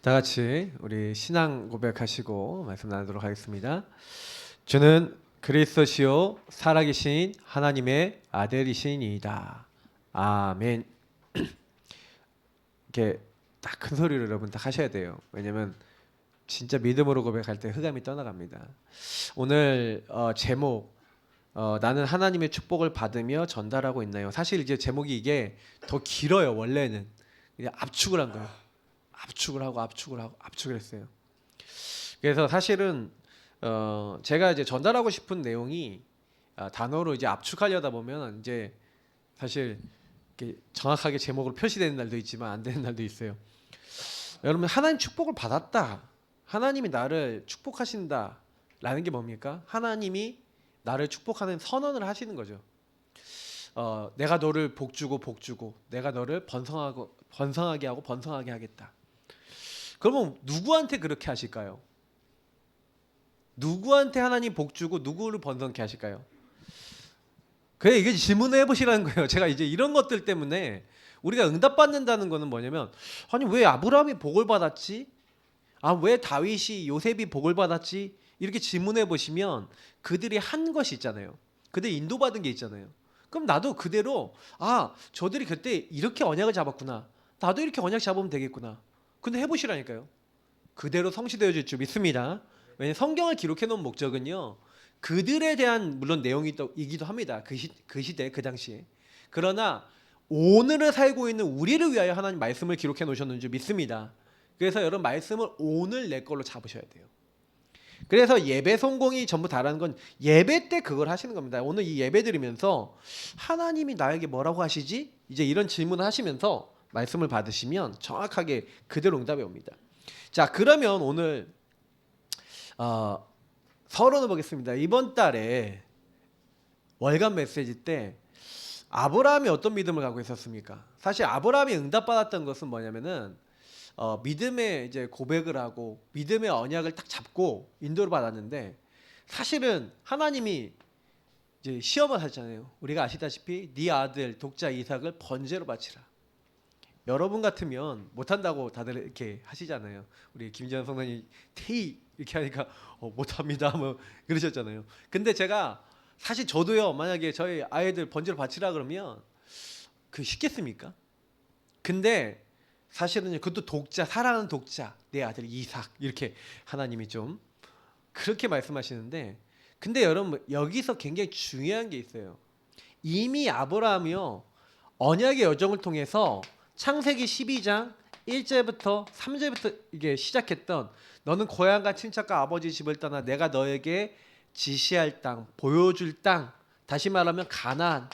다 같이 우리 신앙 고백하시고 말씀 나누도록 하겠습니다. 저는 그리스도시요 살아계신 하나님의 아들이시니이다. 아멘. 이렇게 딱 큰 소리로 여러분 딱 하셔야 돼요. 왜냐면 진짜 믿음으로 고백할 때 흑암이 떠나갑니다. 오늘 제목 나는 하나님의 축복을 받으며 전달하고 있나요? 사실 이제 제목이 이게 더 길어요. 원래는 그냥 압축을 한 거예요. 압축을 하고 했어요. 그래서 사실은 제가 이제 전달하고 싶은 내용이 단어로 이제 압축하려다 보면 이제 사실 이렇게 정확하게 제목으로 표시되는 날도 있지만 안 되는 날도 있어요. 여러분 하나님 축복을 받았다. 하나님이 나를 축복하신다라는 게 뭡니까? 하나님이 나를 축복하는 선언을 하시는 거죠. 내가 너를 복주고 내가 너를 번성하게 하고 번성하게 하겠다. 그러면 누구한테 그렇게 하실까요? 누구한테 하나님 복주고 누구를 번성케 하실까요? 그래 이게 질문을 해보시라는 거예요. 제가 이제 이런 것들 때문에 우리가 응답받는다는 거는 뭐냐면 아니 왜 아브라함이 복을 받았지? 왜 다윗이 요셉이 복을 받았지? 이렇게 질문해 보시면 그들이 한 것이 있잖아요. 그들이 인도받은 게 있잖아요. 그럼 나도 그대로 저들이 그때 이렇게 언약을 잡았구나. 나도 이렇게 언약 잡으면 되겠구나. 근데 해보시라니까요. 그대로 성취되어질 줄 믿습니다. 왜냐하면 성경을 기록해 놓은 목적은요. 그들에 대한 물론 내용이기도 합니다. 그 시대 그 당시에. 그러나 오늘을 살고 있는 우리를 위하여 하나님 말씀을 기록해 놓으셨는 줄 믿습니다. 그래서 여러분 말씀을 오늘 내 걸로 잡으셔야 돼요. 그래서 예배 성공이 전부 다라는 건 예배 때 그걸 하시는 겁니다. 오늘 이 예배 드리면서 하나님이 나에게 뭐라고 하시지? 이제 이런 질문을 하시면서 말씀을 받으시면 정확하게 그대로 응답이 옵니다. 자, 그러면 오늘 서론을 보겠습니다. 이번 달에 월간 메시지 때 아브라함이 어떤 믿음을 갖고 있었습니까? 사실 아브라함이 응답받았던 것은 뭐냐면은 믿음의 이제 고백을 하고 믿음의 언약을 딱 잡고 인도를 받았는데 사실은 하나님이 이제 시험을 하잖아요. 우리가 아시다시피 네 아들 독자 이삭을 번제로 바치라. 여러분 같으면 못한다고 다들 이렇게 하시잖아요. 우리 김지현 성도님 테이 이렇게 하니까 못합니다 뭐 그러셨잖아요. 근데 제가 사실 저도요 만약에 저희 아이들 번제로 바치라 그러면 그 쉽겠습니까? 근데 사실은 그것도 독자 사랑하는 독자 내 아들 이삭 이렇게 하나님이 좀 그렇게 말씀하시는데 근데 여러분 여기서 굉장히 중요한 게 있어요. 이미 아브라함이요 언약의 여정을 통해서 창세기 12장 1절부터 3절부터 이게 시작했던 너는 고향과 친척과 아버지 집을 떠나 내가 너에게 지시할 땅 보여줄 땅 다시 말하면 가나안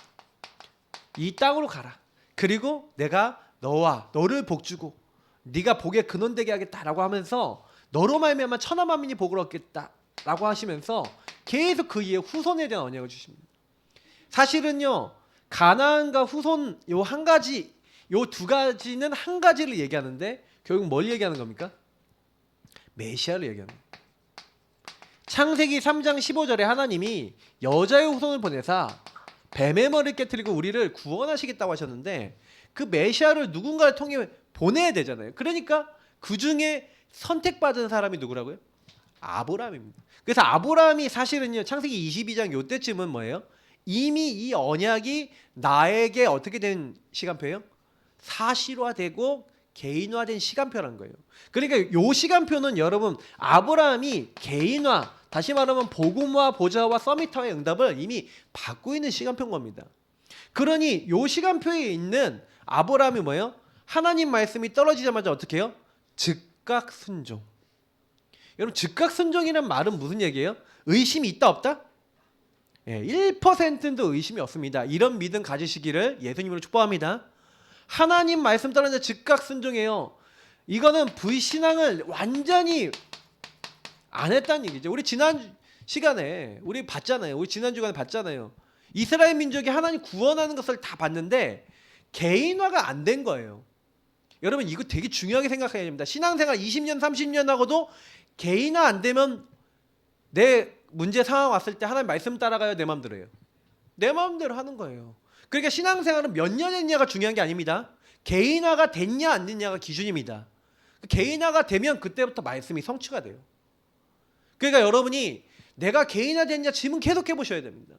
이 땅으로 가라. 그리고 내가 너를 복주고 네가 복의 근원 되게 하겠다라고 하면서 너로 말미암아 천하 만민이 복을 얻겠다라고 하시면서 계속 그 이에 후손에 대한 언약을 주십니다. 사실은요 가나안과 후손 요 두 가지는 한 가지를 얘기하는데 결국 뭘 얘기하는 겁니까? 메시아를 얘기하는 거예요. 창세기 3장 15절에 하나님이 여자의 후손을 보내사 뱀의 머리를 깨뜨리고 우리를 구원하시겠다고 하셨는데 그 메시아를 누군가를 통해 보내야 되잖아요. 그러니까 그 중에 선택받은 사람이 누구라고요? 아브라함입니다. 그래서 아브라함이 사실은요 창세기 22장 요때쯤은 뭐예요? 이미 이 언약이 나에게 어떻게 된 시간표예요? 사실화되고 개인화된 시간표라는 거예요. 그러니까 요 시간표는 여러분 아브라함이 개인화 다시 말하면 복음화 보좌와 서밋화의 응답을 이미 받고 있는 시간표인 겁니다. 그러니 요 시간표에 있는 아브라함이 뭐예요? 하나님 말씀이 떨어지자마자 어떻게 해요? 즉각 순종. 여러분 즉각 순종이란 말은 무슨 얘기예요? 의심이 있다 없다? 1%도 의심이 없습니다. 이런 믿음 가지시기를 예수님으로 축복합니다. 하나님 말씀 따르는 즉각 순종해요. 이거는 불신앙을 완전히 안 했다는 얘기죠. 우리 지난 시간에 우리 봤잖아요. 우리 지난 주간에 봤잖아요. 이스라엘 민족이 하나님 구원하는 것을 다 봤는데 개인화가 안 된 거예요. 여러분 이거 되게 중요하게 생각해야 됩니다. 신앙생활 20년 30년 하고도 개인화 안 되면 내 문제 상황 왔을 때 하나님 말씀 따라가요? 내 마음대로 해요? 내 마음대로 하는 거예요. 그러니까 신앙생활은 몇 년 했냐가 중요한 게 아닙니다. 개인화가 됐냐 안 됐냐가 기준입니다. 개인화가 되면 그때부터 말씀이 성취가 돼요. 그러니까 여러분이 내가 개인화 됐냐 질문 계속 해보셔야 됩니다.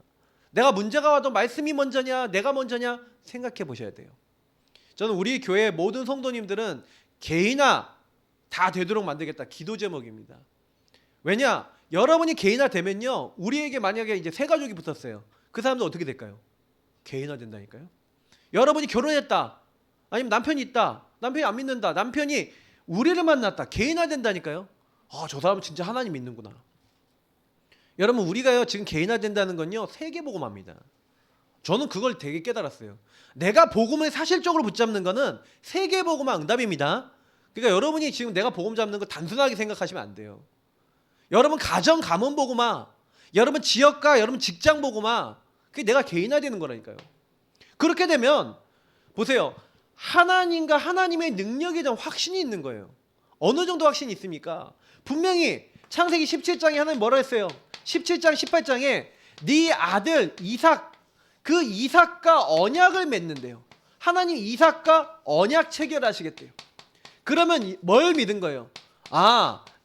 내가 문제가 와도 말씀이 먼저냐 내가 먼저냐 생각해 보셔야 돼요. 저는 우리 교회 모든 성도님들은 개인화 다 되도록 만들겠다 기도 제목입니다. 왜냐? 여러분이 개인화 되면요, 우리에게 만약에 이제 세 가족이 붙었어요. 그 사람들 어떻게 될까요? 개인화 된다니까요. 여러분이 결혼했다, 아니면 남편이 있다, 남편이 안 믿는다, 남편이 우리를 만났다, 개인화 된다니까요. 저 사람은 진짜 하나님 믿는구나. 여러분, 우리가요 지금 개인화 된다는 건요 세계복음화입니다. 저는 그걸 되게 깨달았어요. 내가 복음을 사실적으로 붙잡는 거는 세계복음화 응답입니다. 그러니까 여러분이 지금 내가 복음 잡는 거 단순하게 생각하시면 안 돼요. 여러분 가정 가문 복음화, 여러분 지역과 여러분 직장 복음화, 그게 내가 개인화되는 거라니까요. 그렇게 되면 보세요, 하나님과 하나님의 능력에 대한 확신이 있는 거예요. 어느 정도 확신이 있습니까? 분명히 창세기 17장에 하나님 뭐라 했어요? 17장 18장에 네 아들 이삭, 그 이삭과 언약을 맺는데요. 하나님 이삭과 언약 체결하시겠대요. 그러면 뭘 믿은 거예요?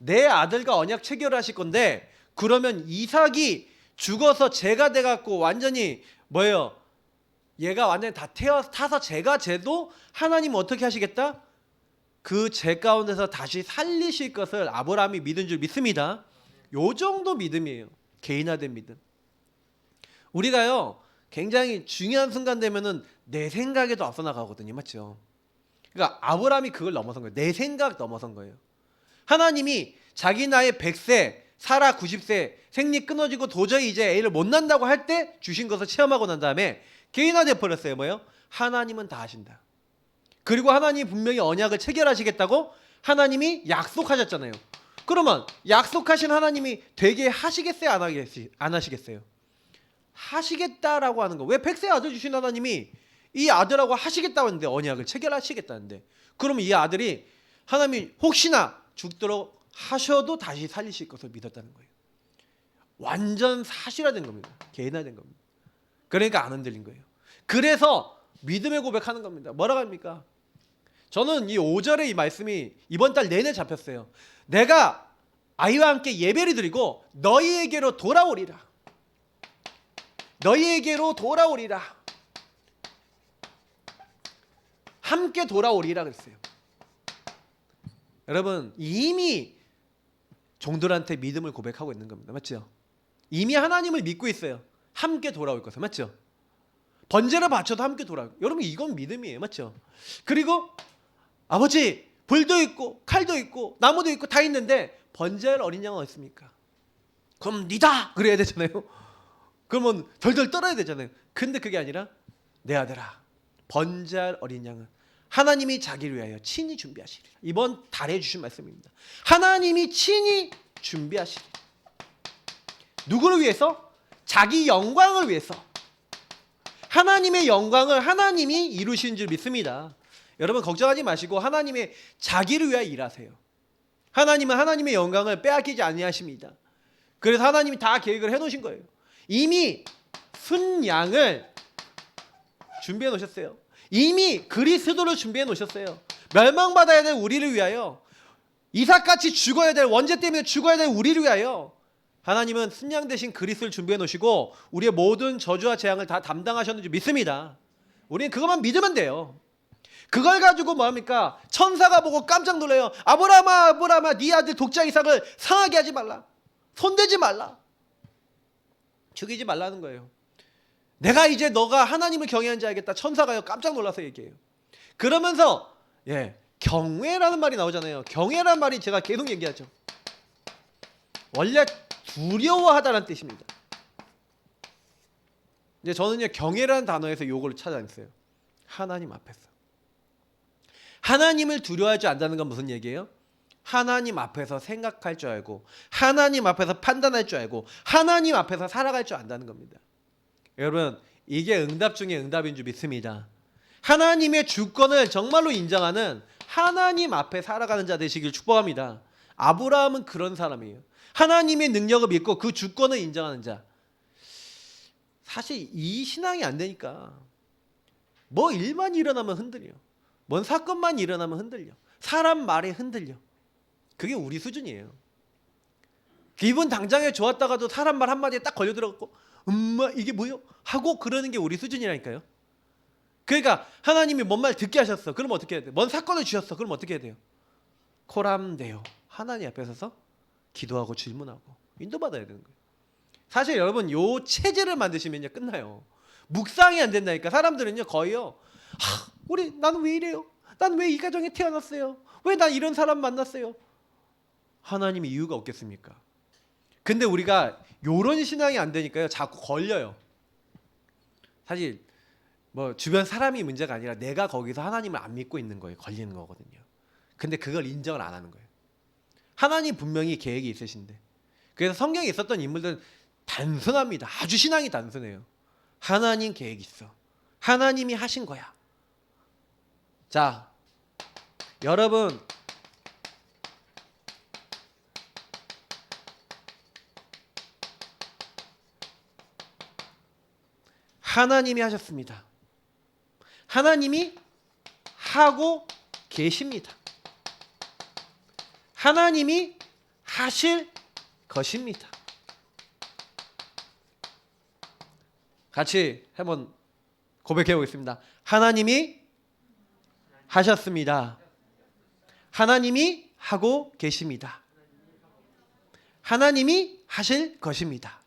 내 아들과 언약 체결하실 건데 그러면 이삭이 죽어서 죄가 돼갖고 완전히 뭐예요? 얘가 완전히 다 타서 죄가 돼도 하나님은 어떻게 하시겠다? 그 죄 가운데서 다시 살리실 것을 아브라함이 믿은 줄 믿습니다. 요 정도 믿음이에요. 개인화된 믿음. 우리가요 굉장히 중요한 순간 되면은 내 생각에도 앞서 나가거든요. 맞죠? 그러니까 아브라함이 그걸 넘어선 거예요. 내 생각 넘어선 거예요. 하나님이 자기 나이 100세, 사라 90세, 생리 끊어지고 도저히 이제 애를 못 낳는다고 할 때 주신 것을 체험하고 난 다음에 개인화돼 버렸어요. 뭐예요? 하나님은 다 하신다. 그리고 하나님이 분명히 언약을 체결하시겠다고 하나님이 약속하셨잖아요. 그러면 약속하신 하나님이 되게 하시겠어요? 안 하시겠어요? 하시겠다라고 하는 거. 왜 100세 아들 주신 하나님이 이 아들하고 하시겠다고 했는데, 언약을 체결하시겠다는데, 그러면 이 아들이 하나님이 혹시나 죽도록 하셔도 다시 살리실 것을 믿었다는 거예요. 완전 사실화된 겁니다. 개인화된 겁니다. 그러니까 안 흔들린 거예요. 그래서 믿음의 고백하는 겁니다. 뭐라고 합니까? 저는 이 5절의 이 말씀이 이번 달 내내 잡혔어요. 내가 아이와 함께 예배를 드리고 너희에게로 돌아오리라. 너희에게로 돌아오리라. 함께 돌아오리라 그랬어요. 여러분, 이미 종들한테 믿음을 고백하고 있는 겁니다. 맞죠? 이미 하나님을 믿고 있어요. 함께 돌아올 것을. 맞죠? 번제를 바쳐도 함께 돌아올. 여러분, 이건 믿음이에요. 맞죠? 그리고 아버지, 불도 있고 칼도 있고 나무도 있고 다 있는데 번제할 어린 양은 어딨습니까? 그럼 니다 그래야 되잖아요. 그러면 덜덜 떨어야 되잖아요. 근데 그게 아니라 내 아들아, 번제할 어린 양은 하나님이 자기를 위하여 친히 준비하시리라. 이번 달에 주신 말씀입니다. 하나님이 친히 준비하시리라. 누구를 위해서? 자기 영광을 위해서. 하나님의 영광을 하나님이 이루신 줄 믿습니다. 여러분 걱정하지 마시고 하나님의 자기를 위하여 일하세요. 하나님은 하나님의 영광을 빼앗기지 아니하십니다. 그래서 하나님이 다 계획을 해놓으신 거예요. 이미 순양을 준비해 놓으셨어요. 이미 그리스도를 준비해 놓으셨어요. 멸망받아야 될 우리를 위하여, 이삭같이 죽어야 될, 원죄 때문에 죽어야 될 우리를 위하여 하나님은 순양 대신 그리스도를 준비해 놓으시고 우리의 모든 저주와 재앙을 다 담당하셨는지 믿습니다. 우리는 그것만 믿으면 돼요. 그걸 가지고 뭐합니까? 천사가 보고 깜짝 놀라요. 아브라함아, 아브라함아, 네 아들 독자 이삭을 상하게 하지 말라. 손대지 말라. 죽이지 말라는 거예요. 내가 이제 너가 하나님을 경외한지 알겠다. 천사가요 깜짝 놀라서 얘기해요. 그러면서 경외라는 말이 나오잖아요. 경외라는 말이 제가 계속 얘기하죠. 원래 두려워하다는 뜻입니다. 이제 저는요 경외라는 단어에서 요걸 찾아냈어요. 하나님 앞에서. 하나님을 두려워하지 않는다는 건 무슨 얘기예요? 하나님 앞에서 생각할 줄 알고, 하나님 앞에서 판단할 줄 알고, 하나님 앞에서 살아갈 줄 안다는 겁니다. 여러분, 이게 응답 중에 응답인 줄 믿습니다. 하나님의 주권을 정말로 인정하는 하나님 앞에 살아가는 자 되시길 축복합니다. 아브라함은 그런 사람이에요. 하나님의 능력을 믿고 그 주권을 인정하는 자. 사실 이 신앙이 안 되니까 뭐 일만 일어나면 흔들려. 뭔 사건만 일어나면 흔들려. 사람 말에 흔들려. 그게 우리 수준이에요. 기분 당장에 좋았다가도 사람 말 한마디에 딱 걸려들어갖고 엄마 이게 뭐요? 하고 그러는 게 우리 수준이라니까요. 그러니까 하나님이 뭔 말 듣게 하셨어. 그럼 어떻게 해야 돼? 뭔 사건을 주셨어. 그럼 어떻게 해야 돼요? 코람데요. 하나님 앞에 서서 기도하고 질문하고 인도받아야 되는 거예요. 사실 여러분 요 체제를 만드시면요 끝나요. 묵상이 안 된다니까. 사람들은요 거의요. 우리 나는 왜 이래요? 난 왜 이 가정에 태어났어요? 왜 난 이런 사람 만났어요? 하나님이 이유가 없겠습니까? 근데 우리가 요런 신앙이 안 되니까요 자꾸 걸려요. 사실 뭐 주변 사람이 문제가 아니라 내가 거기서 하나님을 안 믿고 있는 거예요. 걸리는 거거든요. 근데 그걸 인정을 안 하는 거예요. 하나님 분명히 계획이 있으신데. 그래서 성경에 있었던 인물들은 단순합니다. 아주 신앙이 단순해요. 하나님 계획이 있어. 하나님이 하신 거야. 자, 여러분 하나님이 하셨습니다. 하나님이 하고 계십니다. 하나님이 하실 것입니다. 같이 한번 고백해 보겠습니다. 하나님이 하셨습니다. 하나님이 하고 계십니다. 하나님이 하실 것입니다.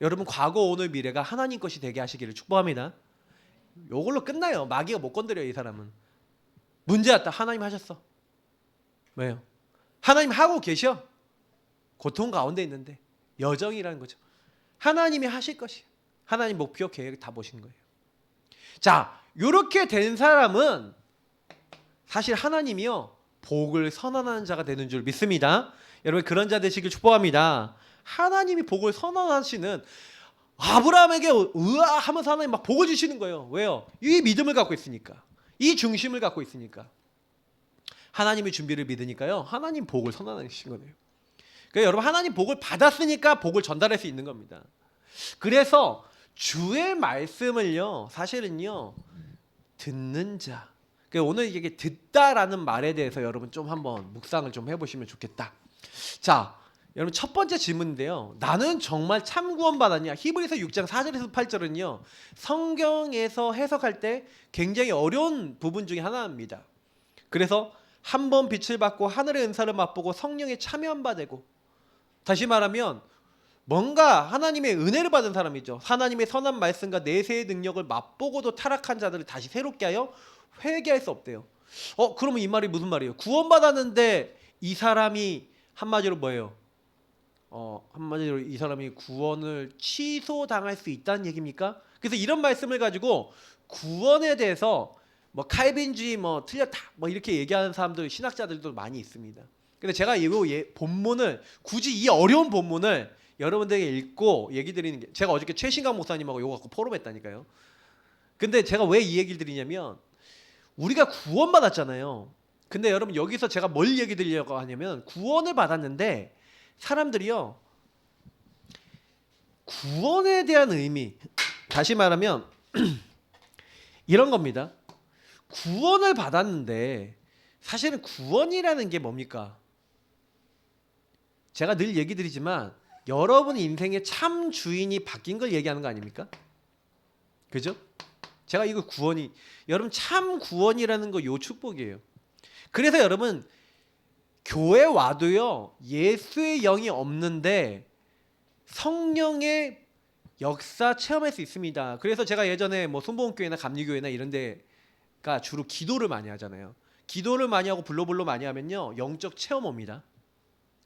여러분 과거 오늘 미래가 하나님 것이 되게 하시기를 축복합니다. 요걸로 끝나요. 마귀가 못 건드려요. 이 사람은. 문제 왔다. 하나님 하셨어. 왜요? 하나님 하고 계셔. 고통 가운데 있는데 여정이라는 거죠. 하나님이 하실 것이에요. 하나님 목표 계획 다 보신 거예요. 자, 요렇게 된 사람은 사실 하나님이요 복을 선언하는 자가 되는 줄 믿습니다. 여러분 그런 자 되시길 축복합니다. 하나님이 복을 선언하시는 아브라함에게 으아 하면서 하나님 막 복을 주시는 거예요. 왜요? 이 믿음을 갖고 있으니까. 이 중심을 갖고 있으니까. 하나님의 준비를 믿으니까요. 하나님 복을 선언하신 거예요. 그러니까 여러분 하나님 복을 받았으니까 복을 전달할 수 있는 겁니다. 그래서 주의 말씀을요. 사실은요. 듣는 자. 그러니까 오늘 이게 듣다라는 말에 대해서 여러분 좀 한번 묵상을 좀 해보시면 좋겠다. 자, 여러분 첫 번째 질문인데요. 나는 정말 참 구원 받았냐? 히브리서 6장 4절에서 8절은요. 성경에서 해석할 때 굉장히 어려운 부분 중에 하나입니다. 그래서 한 번 빛을 받고 하늘의 은사를 맛보고 성령에 참여한 바 되고 다시 말하면 뭔가 하나님의 은혜를 받은 사람이죠. 하나님의 선한 말씀과 내세의 능력을 맛보고도 타락한 자들을 다시 새롭게 하여 회개할 수 없대요. 그러면 이 말이 무슨 말이에요? 구원받았는데 이 사람이 한마디로 뭐예요? 한마디로 이 사람이 구원을 취소당할 수 있다는 얘기입니까? 그래서 이런 말씀을 가지고 구원에 대해서 뭐 칼빈주의 뭐 틀렸다 뭐 이렇게 얘기하는 사람들 신학자들도 많이 있습니다. 근데 제가 이 본문을 굳이 이 어려운 본문을 여러분들에게 읽고 얘기 드리는 게 제가 어저께 최신강 목사님하고 이거 갖고 포럼했다니까요. 근데 제가 왜 이 얘기를 드리냐면 우리가 구원받았잖아요. 근데 여러분 여기서 제가 뭘 얘기 드리려고 하냐면 구원을 받았는데 사람들이요 구원에 대한 의미 다시 말하면 이런 겁니다. 구원을 받았는데 사실은 구원이라는 게 뭡니까? 제가 늘 얘기 드리지만 여러분 인생의 참 주인이 바뀐 걸 얘기하는 거 아닙니까? 그죠? 제가 이거 구원이 여러분 참 구원이라는 거 요 축복이에요. 그래서 여러분 교회 와도요 예수의 영이 없는데 성령의 역사 체험할 수 있습니다. 그래서 제가 예전에 뭐 순복음교회나 감리교회나 이런 데가 주로 기도를 많이 하잖아요. 기도를 많이 하고 불로불로 많이 하면요 영적 체험 옵니다.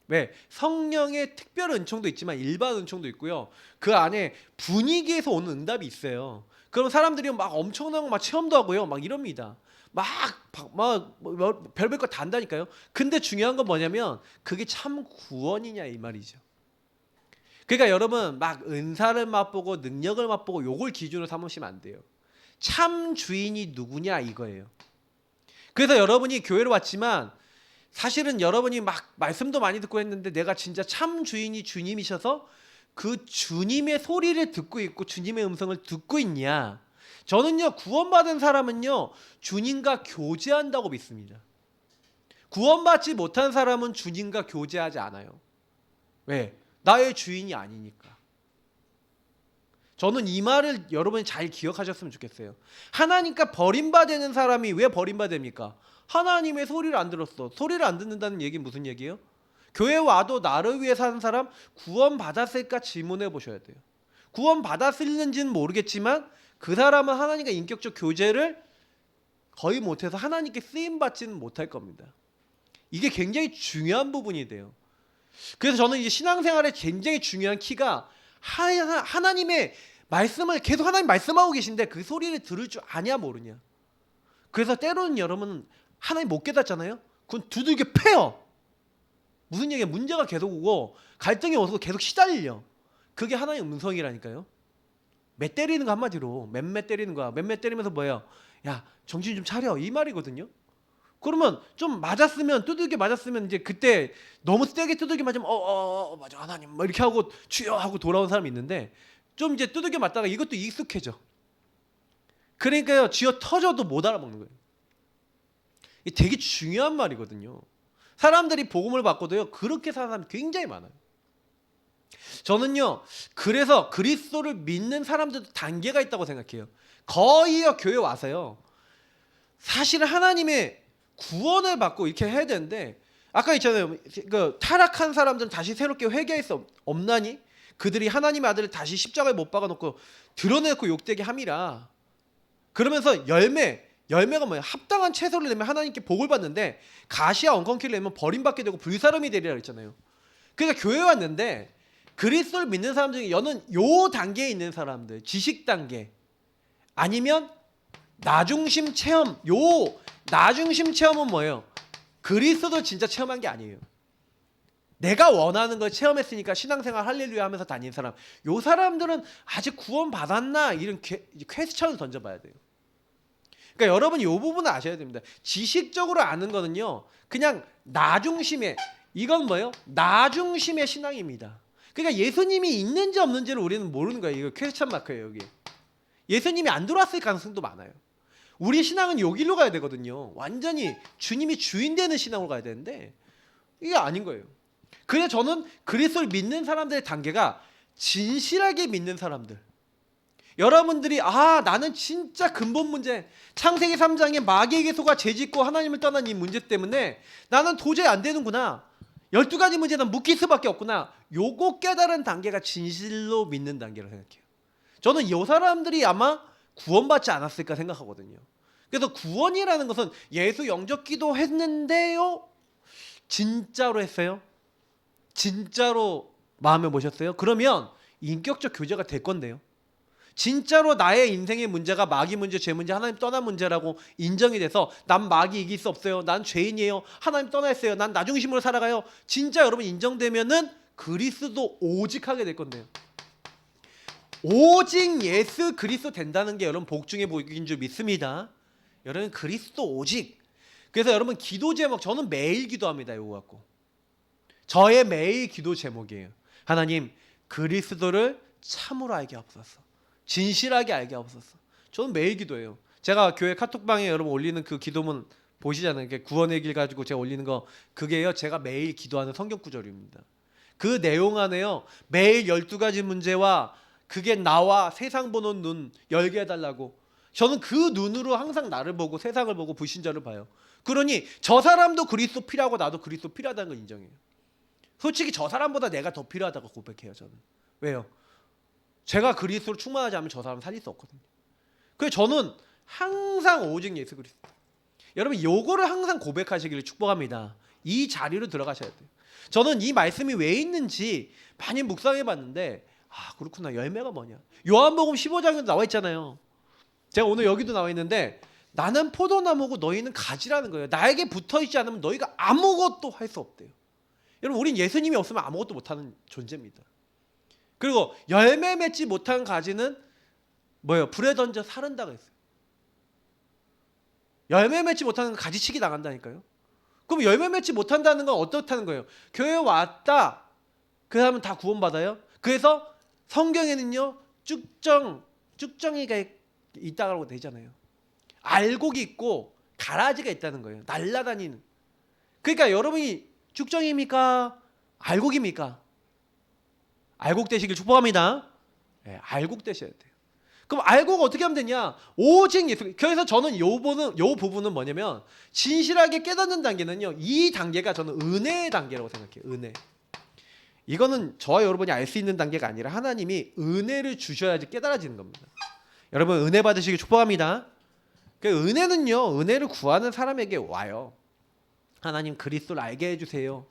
왜? 성령의 특별 은총도 있지만 일반 은총도 있고요. 그 안에 분위기에서 오는 응답이 있어요. 그럼 사람들이 막 엄청난 막 체험도 하고요. 막 이럽니다. 막 별별 거 다 한다니까요. 근데 중요한 건 뭐냐면 그게 참 구원이냐 이 말이죠. 그러니까 여러분 막 은사를 맛보고 능력을 맛보고 요걸 기준으로 삼으시면 안 돼요. 참 주인이 누구냐 이거예요. 그래서 여러분이 교회로 왔지만 사실은 여러분이 막 말씀도 많이 듣고 했는데 내가 진짜 참 주인이 주님이셔서 그 주님의 소리를 듣고 있고 주님의 음성을 듣고 있냐? 저는요, 구원받은 사람은요, 주님과 교제한다고 믿습니다. 구원받지 못한 사람은 주님과 교제하지 않아요. 왜? 나의 주인이 아니니까. 저는 이 말을 여러분이 잘 기억하셨으면 좋겠어요. 하나님과 버림받는 사람이 왜 버림받습니까? 하나님의 소리를 안 들었어. 소리를 안 듣는다는 얘기는 무슨 얘기예요? 교회 와도 나를 위해 사는 사람 구원받았을까 질문해 보셔야 돼요. 구원받았을는지는 모르겠지만 그 사람은 하나님과 인격적 교제를 거의 못해서 하나님께 쓰임받지는 못할 겁니다. 이게 굉장히 중요한 부분이 돼요. 그래서 저는 이제 신앙생활에 굉장히 중요한 키가 하나님의 말씀을 계속 하나님 말씀하고 계신데 그 소리를 들을 줄 아냐 모르냐. 그래서 때로는 여러분 하나님 못 깨닫잖아요. 그건 두들겨 패요. 무슨 얘기야? 문제가 계속 오고 갈등이 오고 계속 시달려. 그게 하나님의 음성이라니까요. 매 때리는 거 한마디로 맴매 때리는 거야. 맴매 때리면서 뭐예요? 야, 정신 좀 차려. 이 말이거든요. 그러면 좀 맞았으면 두들겨 맞았으면 이제 그때 너무 세게 두들겨 맞으면 맞아 하나님 뭐 이렇게 하고 주여 하고 돌아온 사람이 있는데 좀 이제 두들겨 맞다가 이것도 익숙해져. 그러니까요, 쥐어 터져도 못 알아먹는 거예요. 이게 되게 중요한 말이거든요. 사람들이 복음을 받고도요 그렇게 사는 사람이 굉장히 많아요. 저는요 그래서 그리스도를 믿는 사람들도 단계가 있다고 생각해요. 거의요 교회 와서요 사실은 하나님의 구원을 받고 이렇게 해야 되는데 아까 있잖아요. 그 타락한 사람들은 다시 새롭게 회개할 수 없나니 그들이 하나님의 아들을 다시 십자가에 못 박아놓고 드러내고 욕되게 함이라. 그러면서 열매가 뭐예요? 합당한 채소를 내면 하나님께 복을 받는데 가시와 엉겅퀴를 내면 버림받게 되고 불사름이 되리라 그랬잖아요. 그러니까 교회 왔는데 그리스도를 믿는 사람 중에 여는 요 단계에 있는 사람들, 지식 단계 아니면 나중심 체험. 요 나중심 체험은 뭐예요? 그리스도 진짜 체험한 게 아니에요. 내가 원하는 걸 체험했으니까 신앙생활 할렐루야 하면서 다니는 사람. 요 사람들은 아직 구원 받았나 이런 퀘스천을 던져봐야 돼요. 그러니까 여러분 요 부분을 아셔야 됩니다. 지식적으로 아는 거는요 그냥 나중심의 이건 뭐예요? 나중심의 신앙입니다. 그러니까 예수님이 있는지 없는지를 우리는 모르는 거예요. 이거 퀘스천 마크예요. 여기 예수님이 안 들어왔을 가능성도 많아요. 우리 신앙은 요 길로 가야 되거든요. 완전히 주님이 주인 되는 신앙으로 가야 되는데 이게 아닌 거예요. 그래서 저는 그리스도를 믿는 사람들의 단계가 진실하게 믿는 사람들. 여러분들이 나는 진짜 근본 문제 창세기 3장에 마귀에게 속아 죄짓고 하나님을 떠난 이 문제 때문에 나는 도저히 안 되는구나. 12가지 문제는 묶일 수밖에 없구나. 요거 깨달은 단계가 진실로 믿는 단계라고 생각해요. 저는 이 사람들이 아마 구원받지 않았을까 생각하거든요. 그래서 구원이라는 것은 예수 영접 기도했는데요 진짜로 했어요? 진짜로 마음에 모셨어요? 그러면 인격적 교제가 될 건데요. 진짜로 나의 인생의 문제가 마귀 문제, 죄 문제, 하나님 떠난 문제라고 인정이 돼서 난 마귀 이길 수 없어요. 난 죄인이에요. 하나님 떠나 있어요. 난 나중심으로 살아가요. 진짜 여러분 인정되면은 그리스도 오직 하게 될 건데요. 오직 예수 그리스도 된다는 게 여러분 복 중의 복인 줄 믿습니다. 여러분 그리스도 오직. 그래서 여러분 기도 제목 저는 매일 기도합니다. 이거 갖고. 저의 매일 기도 제목이에요. 하나님 그리스도를 참으로 알게 하옵소서. 진실하게 알게 하옵소서. 저는 매일 기도해요. 제가 교회 카톡방에 여러분 올리는 그 기도문 보시잖아요. 구원의 길 가지고 제가 올리는 거 그게요. 제가 매일 기도하는 성경 구절입니다. 그 내용 안에요. 매일 12가지 문제와 그게 나와 세상 보는 눈 열게 해달라고. 저는 그 눈으로 항상 나를 보고 세상을 보고 불신자를 봐요. 그러니 저 사람도 그리스도 필요하고 나도 그리스도 필요하다는 걸 인정해요. 솔직히 저 사람보다 내가 더 필요하다고 고백해요. 저는. 왜요? 제가 그리스도로 충만하지 않으면 저 사람 살릴 수 없거든요. 그래서 저는 항상 오직 예수 그리스도. 여러분 요거를 항상 고백하시기를 축복합니다. 이 자리로 들어가셔야 돼요. 저는 이 말씀이 왜 있는지 많이 묵상해 봤는데 그렇구나. 열매가 뭐냐. 요한복음 15장에도 나와 있잖아요. 제가 오늘 여기도 나와 있는데 나는 포도나무고 너희는 가지라는 거예요. 나에게 붙어있지 않으면 너희가 아무것도 할 수 없대요. 여러분 우린 예수님이 없으면 아무것도 못하는 존재입니다. 그리고 열매 맺지 못한 가지는 뭐예요? 불에 던져 사른다고 했어요. 열매 맺지 못하는 건 가지치기 당한다니까요. 그럼 열매 맺지 못한다는 건 어떻다는 거예요? 교회 왔다. 그 사람은 다 구원받아요. 그래서 성경에는요 쭉정이가 있다고 되잖아요. 알곡이 있고 가라지가 있다는 거예요. 날아다니는. 그러니까 여러분이 쭉정입니까? 알곡입니까? 알곡 되시길 축복합니다. 네, 알곡 되셔야 돼요. 그럼 알곡 어떻게 하면 되냐? 오직 예수. 그래서 저는 요 부분은 뭐냐면 진실하게 깨닫는 단계는요. 이 단계가 저는 은혜의 단계라고 생각해요. 은혜. 이거는 저와 여러분이 알 수 있는 단계가 아니라 하나님이 은혜를 주셔야지 깨달아지는 겁니다. 여러분 은혜 받으시길 축복합니다. 그 은혜는요. 은혜를 구하는 사람에게 와요. 하나님 그리스도를 알게 해주세요.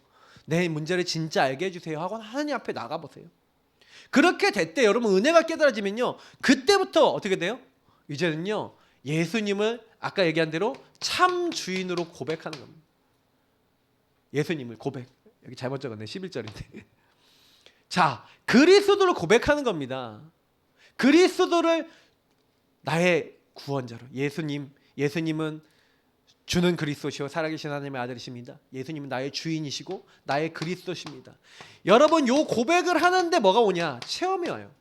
내 문제를 진짜 알게 해주세요 하고 하나님 앞에 나가보세요. 그렇게 될 때 여러분 은혜가 깨달아지면요. 그때부터 어떻게 돼요? 이제는요. 예수님을 아까 얘기한 대로 참 주인으로 고백하는 겁니다. 예수님을 고백. 여기 잘못 적었네. 11절인데. 자, 그리스도를 고백하는 겁니다. 그리스도를 나의 구원자로. 예수님은 주는 그리스도시요 살아계신 하나님의 아들이십니다. 예수님은 나의 주인이시고 나의 그리스도십니다. 여러분 요 고백을 하는데 뭐가 오냐? 체험이 와요.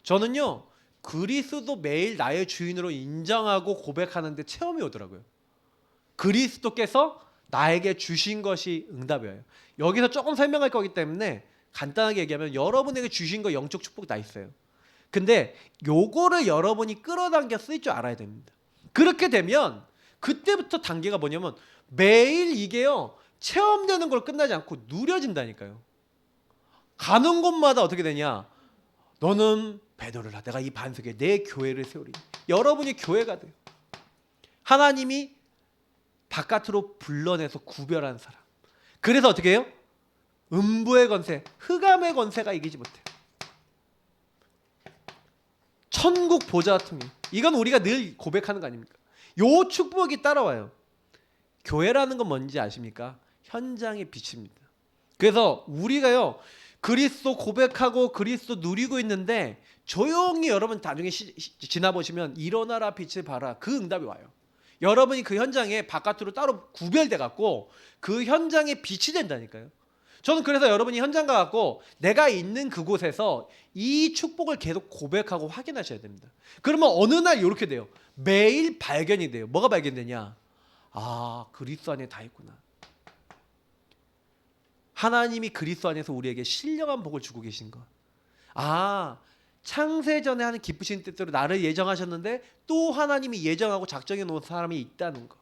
저는요 그리스도 매일 나의 주인으로 인정하고 고백하는데 체험이 오더라고요. 그리스도께서 나에게 주신 것이 응답이에요. 여기서 조금 설명할 거기 때문에 간단하게 얘기하면 여러분에게 주신 거 영적 축복 다 있어요. 근데 요거를 여러분이 끌어당겨 쓸 줄 알아야 됩니다. 그렇게 되면 그때부터 단계가 뭐냐면 매일 이게요 체험되는 걸 끝나지 않고 누려진다니까요. 가는 곳마다 어떻게 되냐? 너는 베드로라. 내가 이 반석에 내 교회를 세우리. 여러분이 교회가 돼요. 하나님이 바깥으로 불러내서 구별한 사람. 그래서 어떻게 해요? 음부의 권세, 흑암의 권세가 이기지 못해요. 천국 보좌 같은 일. 이건 우리가 늘 고백하는 거 아닙니까? 요 축복이 따라와요. 교회라는 건 뭔지 아십니까? 현장의 빛입니다. 그래서 우리가요 그리스도 고백하고 그리스도 누리고 있는데 조용히 여러분 나중에 지나보시면 일어나라 빛을 발하 그 응답이 와요. 여러분이 그 현장에 바깥으로 따로 구별돼 갖고 그 현장에 빛이 된다니까요. 저는 그래서 여러분이 현장 가갖고 내가 있는 그곳에서 이 축복을 계속 고백하고 확인하셔야 됩니다. 그러면 어느 날 이렇게 돼요. 매일 발견이 돼요. 뭐가 발견되냐? 아, 그리스도 안에 다 있구나. 하나님이 그리스도 안에서 우리에게 신령한 복을 주고 계신 것. 아, 창세전에 하는 기쁘신 뜻대로 나를 예정하셨는데 또 하나님이 예정하고 작정해 놓은 사람이 있다는 것.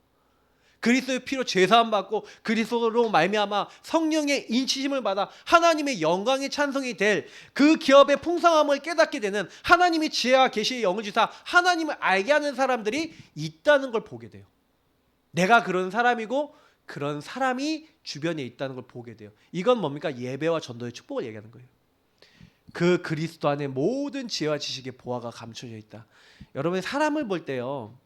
그리스도의 피로 죄사함 받고 그리스도로 말미암아 성령의 인치심을 받아 하나님의 영광의 찬송이 될 그 기업의 풍성함을 깨닫게 되는 하나님의 지혜와 계시의 영을 주사 하나님을 알게 하는 사람들이 있다는 걸 보게 돼요. 내가 그런 사람이고 그런 사람이 주변에 있다는 걸 보게 돼요. 이건 뭡니까? 예배와 전도의 축복을 얘기하는 거예요. 그 그리스도 안에 모든 지혜와 지식의 보화가 감춰져 있다. 여러분 사람을 볼 때요.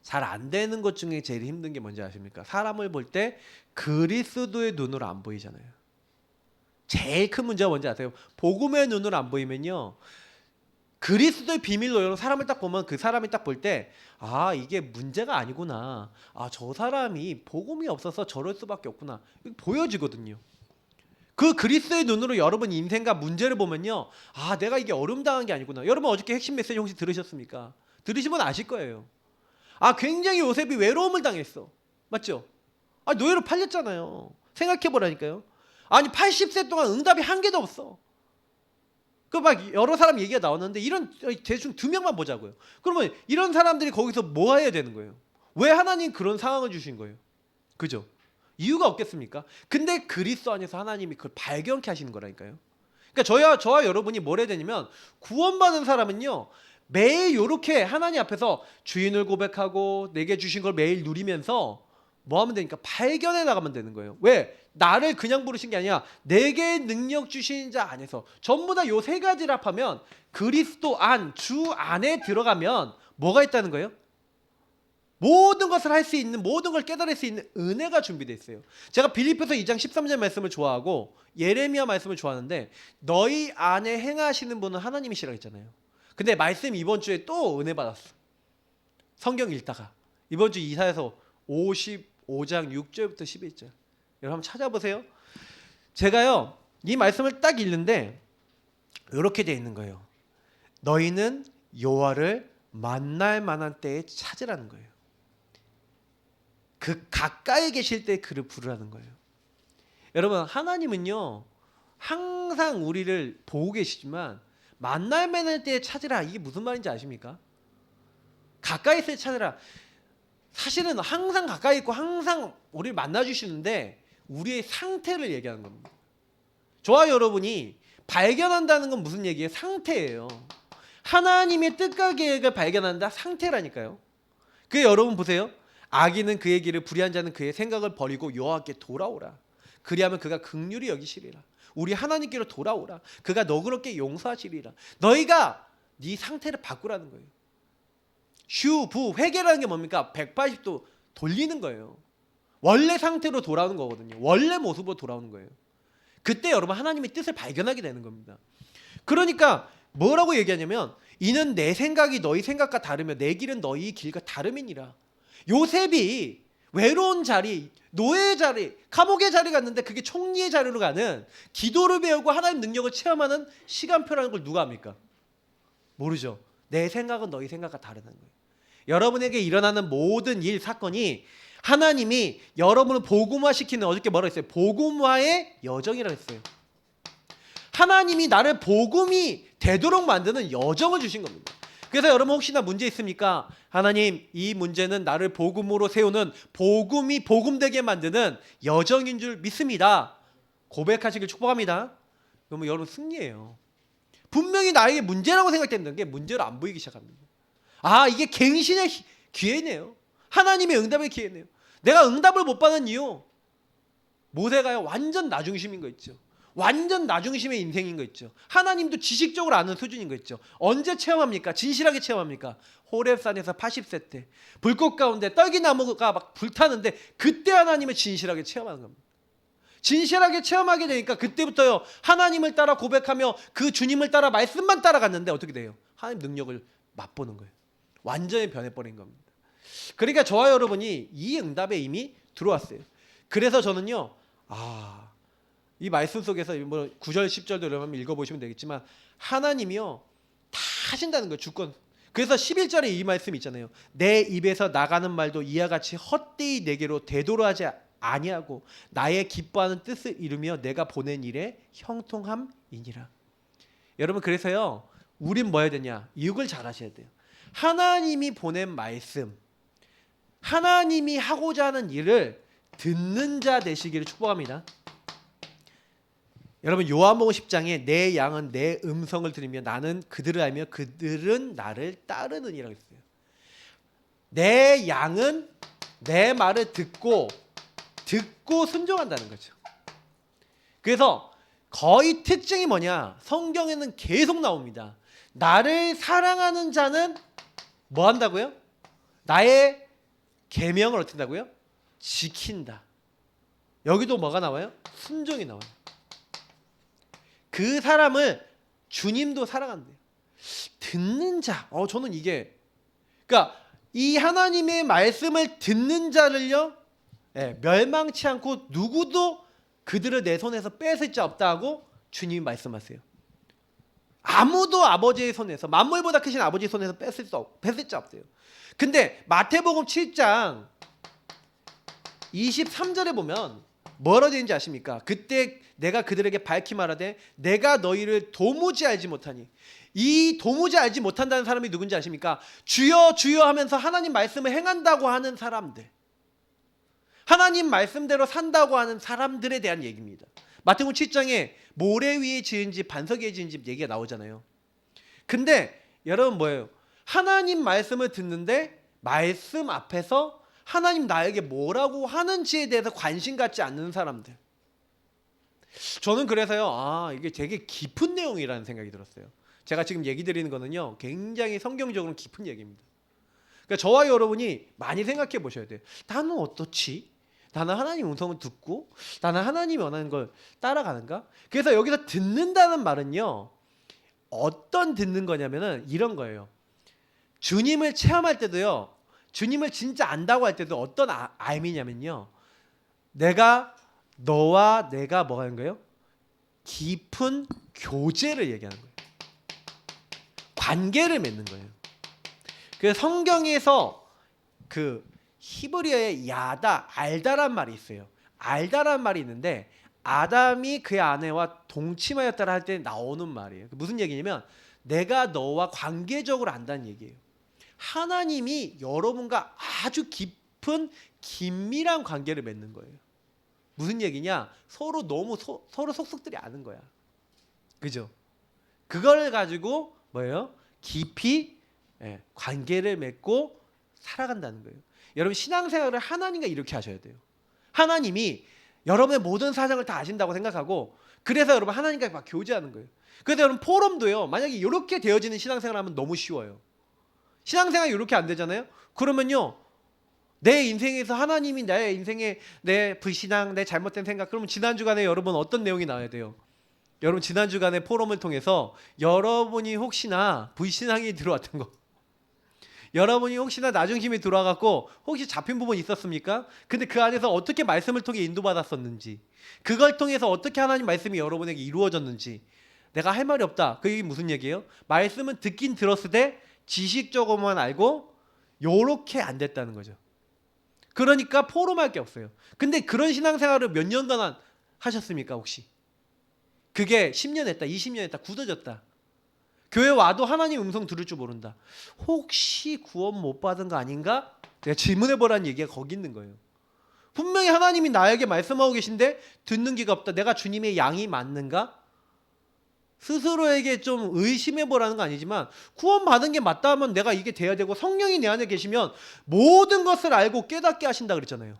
잘 안 되는 것 중에 제일 힘든 게 뭔지 아십니까? 사람을 볼 때 그리스도의 눈으로 안 보이잖아요. 제일 큰 문제가 뭔지 아세요? 복음의 눈으로 안 보이면요. 그리스도의 비밀로 여러분 사람을 딱 보면 그 사람이 딱 볼 때 아 이게 문제가 아니구나. 아 저 사람이 복음이 없어서 저럴 수밖에 없구나. 보여지거든요. 그 그리스도의 눈으로 여러분 인생과 문제를 보면요. 아 내가 이게 어려움 당한 게 아니구나. 여러분 어저께 핵심 메시지 혹시 들으셨습니까? 들으시면 아실 거예요. 아 굉장히 요셉이 외로움을 당했어. 맞죠? 아 노예로 팔렸잖아요. 생각해보라니까요. 아니 80세 동안 응답이 한 개도 없어. 그 막 여러 사람 얘기가 나왔는데 이런 대충 2명만 보자고요. 그러면 이런 사람들이 거기서 뭐 해야 되는 거예요? 왜 하나님 그런 상황을 주신 거예요? 그죠? 이유가 없겠습니까? 근데 그리스도 안에서 하나님이 그걸 발견케 하시는 거라니까요. 그러니까 저와 여러분이 뭘 해야 되냐면 구원받은 사람은요. 매일 이렇게 하나님 앞에서 주인을 고백하고 내게 주신 걸 매일 누리면서 뭐 하면 되니까 발견해 나가면 되는 거예요. 왜? 나를 그냥 부르신 게 아니라 내게 능력 주신 자 안에서 전부 다 요 세 가지를 합하면 그리스도 안, 주 안에 들어가면 뭐가 있다는 거예요? 모든 것을 할 수 있는 모든 걸 깨달을 수 있는 은혜가 준비되어 있어요. 제가 빌립보서 2장 13절 말씀을 좋아하고 예레미야 말씀을 좋아하는데 너희 안에 행하시는 분은 하나님이시라고 했잖아요. 근데 말씀 이번 주에 또 은혜 받았어. 성경 읽다가 이번 주 이사야서 55장 6절부터 11절 여러분 한번 찾아보세요. 제가요 이 말씀을 딱 읽는데 이렇게 돼 있는 거예요. 너희는 여호와를 만날 만한 때에 찾으라는 거예요. 그 가까이 계실 때 그를 부르라는 거예요. 여러분, 하나님은요 항상 우리를 보고 계시지만 만날 만한 때에 찾으라, 이게 무슨 말인지 아십니까? 가까이 있을 때 찾으라. 사실은 항상 가까이 있고 항상 우리를 만나주시는데 우리의 상태를 얘기하는 겁니다. 저와 여러분이 발견한다는 건 무슨 얘기예요? 상태예요. 하나님의 뜻과 계획을 발견한다, 상태라니까요. 그 여러분 보세요. 악인은 그의 길을, 불의한 자는 그의 생각을 버리고 여호와께 돌아오라. 그리하면 그가 긍휼히 여기시리라. 우리 하나님께로 돌아오라. 그가 너그럽게 용서하시리라. 너희가 네 상태를 바꾸라는 거예요. 부 회개라는 게 뭡니까? 180도 돌리는 거예요. 원래 상태로 돌아오는 거거든요. 원래 모습으로 돌아오는 거예요. 그때 여러분 하나님의 뜻을 발견하게 되는 겁니다. 그러니까 뭐라고 얘기하냐면 이는 내 생각이 너희 생각과 다르며 내 길은 너희 길과 다름이니라. 요셉이 외로운 자리, 노예의 자리, 감옥의 자리 갔는데 그게 총리의 자리로 가는, 기도를 배우고 하나님 능력을 체험하는 시간표라는 걸 누가 합니까? 모르죠. 내 생각은 너희 생각과 다르다는 거예요. 여러분에게 일어나는 모든 일, 사건이 하나님이 여러분을 복음화시키는, 어저께 뭐라고 했어요? 복음화의 여정이라고 했어요. 하나님이 나를 복음이 되도록 만드는 여정을 주신 겁니다. 그래서 여러분 혹시나 문제 있습니까? 하나님, 이 문제는 나를 복음으로 세우는, 복음이 복음되게 만드는 여정인 줄 믿습니다. 고백하시길 축복합니다. 그러면 여러분 승리예요. 분명히 나에게 문제라고 생각되는 게 문제로 안 보이기 시작합니다. 아, 이게 갱신의 기회네요. 하나님의 응답의 기회네요. 내가 응답을 못 받는 이유, 모세가요 완전 나중심인 거 있죠. 완전 나중심의 인생인 거 있죠. 하나님도 지식적으로 아는 수준인 거 있죠. 언제 체험합니까? 진실하게 체험합니까? 호렙산에서 80세 때 불꽃 가운데 떨기나무가 막 불타는데 그때 하나님을 진실하게 체험하는 겁니다. 진실하게 체험하게 되니까 그때부터요 하나님을 따라 고백하며 그 주님을 따라 말씀만 따라갔는데 어떻게 돼요? 하나님 능력을 맛보는 거예요. 완전히 변해버린 겁니다. 그러니까 저와 여러분이 이 응답에 이미 들어왔어요. 그래서 저는요, 이 말씀 속에서 뭐 9절 10절도 여러분 읽어보시면 되겠지만 하나님이요 다 하신다는 거예요. 주권. 그래서 11절에 이 말씀 있잖아요. 내 입에서 나가는 말도 이와 같이 헛되이 내게로 되돌아하지 아니하고 나의 기뻐하는 뜻을 이루며 내가 보낸 일에 형통함이니라. 여러분, 그래서요 우린 뭐 해야 되냐? 이육을 잘 하셔야 돼요. 하나님이 보낸 말씀, 하나님이 하고자 하는 일을 듣는 자 되시기를 축복합니다. 여러분, 요한복음 10장에 내 양은 내 음성을 들으며 나는 그들을 알며 그들은 나를 따르느니라고 했어요. 내 양은 내 말을 듣고 순종한다는 거죠. 그래서 거의 특징이 뭐냐? 성경에는 계속 나옵니다. 나를 사랑하는 자는 뭐 한다고요? 나의 계명을 어떻게 한다고요? 지킨다. 여기도 뭐가 나와요? 순종이 나와요. 그 사람을 주님도 사랑한대요. 듣는 자. 저는 이게, 그러니까 이 하나님의 말씀을 듣는 자를요, 멸망치 않고 누구도 그들을 내 손에서 뺏을 자 없다고 주님이 말씀하세요. 아무도 아버지의 손에서, 만물보다 크신 아버지의 손에서 뺏을 자 없어요. 근데 마태복음 7장 23절에 보면 뭐라 되는지 아십니까? 그때 내가 그들에게 밝히 말하되 내가 너희를 도무지 알지 못하니. 이 도무지 알지 못한다는 사람이 누군지 아십니까? 주여 주여 하면서 하나님 말씀을 행한다고 하는 사람들, 하나님 말씀대로 산다고 하는 사람들에 대한 얘기입니다. 마태복음 7장에 모래 위에 지은 집, 반석 위에 지은 집 얘기가 나오잖아요. 근데 여러분 뭐예요? 하나님 말씀을 듣는데 말씀 앞에서 하나님 나에게 뭐라고 하는지에 대해서 관심 갖지 않는 사람들. 저는 그래서요, 이게 되게 깊은 내용이라는 생각이 들었어요. 제가 지금 얘기 드리는 거는요 굉장히 성경적으로 깊은 얘기입니다. 그러니까 저와 여러분이 많이 생각해 보셔야 돼요. 나는 어떻지? 나는 하나님 음성을 듣고 나는 하나님이 원하는 걸 따라가는가? 그래서 여기서 듣는다는 말은요 어떤 듣는 거냐면은 이런 거예요. 주님을 체험할 때도요, 주님을 진짜 안다고 할 때도 어떤 의미냐면요, 너와 내가 뭐 하는 거예요? 깊은 교제를 얘기하는 거예요. 관계를 맺는 거예요. 그래서 성경에서 그 히브리어의 야다, 알다란 말이 있어요. 알다란 말이 있는데 아담이 그의 아내와 동침하였다라 할 때 나오는 말이에요. 무슨 얘기냐면 내가 너와 관계적으로 안다는 얘기예요. 하나님이 여러분과 아주 깊은 긴밀한 관계를 맺는 거예요. 무슨 얘기냐? 서로 너무 서로 속속들이 아는 거야. 그죠? 그걸 가지고 뭐예요? 깊이 관계를 맺고 살아간다는 거예요. 여러분 신앙생활을 하나님과 이렇게 하셔야 돼요. 하나님이 여러분의 모든 사정을 다 아신다고 생각하고 그래서 여러분 하나님과 막 교제하는 거예요. 그래서 여러분 포럼도요. 만약에 이렇게 되어지는 신앙생활 하면 너무 쉬워요. 신앙생활이 이렇게 안 되잖아요. 그러면요. 내 인생에서 하나님이 나의 인생에 내 불신앙, 내 잘못된 생각 그러면 지난주간에 여러분 어떤 내용이 나와야 돼요? 여러분 지난주간에 포럼을 통해서 여러분이 혹시나 불신앙이 들어왔던 거 여러분이 혹시나 나중심이 들어와갖고 혹시 잡힌 부분 있었습니까? 근데 그 안에서 어떻게 말씀을 통해 인도받았었는지 그걸 통해서 어떻게 하나님 말씀이 여러분에게 이루어졌는지 내가 할 말이 없다. 그 얘기 무슨 얘기예요? 말씀은 듣긴 들었을 때 지식적으로만 알고 요렇게 안 됐다는 거죠. 그러니까 포럼할 게 없어요. 근데 그런 신앙생활을 몇 년간 하셨습니까 혹시? 그게 10년 했다 20년 했다 굳어졌다. 교회 와도 하나님 음성 들을 줄 모른다. 혹시 구원 못 받은 거 아닌가? 내가 질문해보라는 얘기가 거기 있는 거예요. 분명히 하나님이 나에게 말씀하고 계신데 듣는 귀가 없다. 내가 주님의 양이 맞는가? 스스로에게 좀 의심해보라는 거 아니지만 구원 받은 게 맞다 하면 내가 이게 돼야 되고 성령이 내 안에 계시면 모든 것을 알고 깨닫게 하신다 그랬잖아요.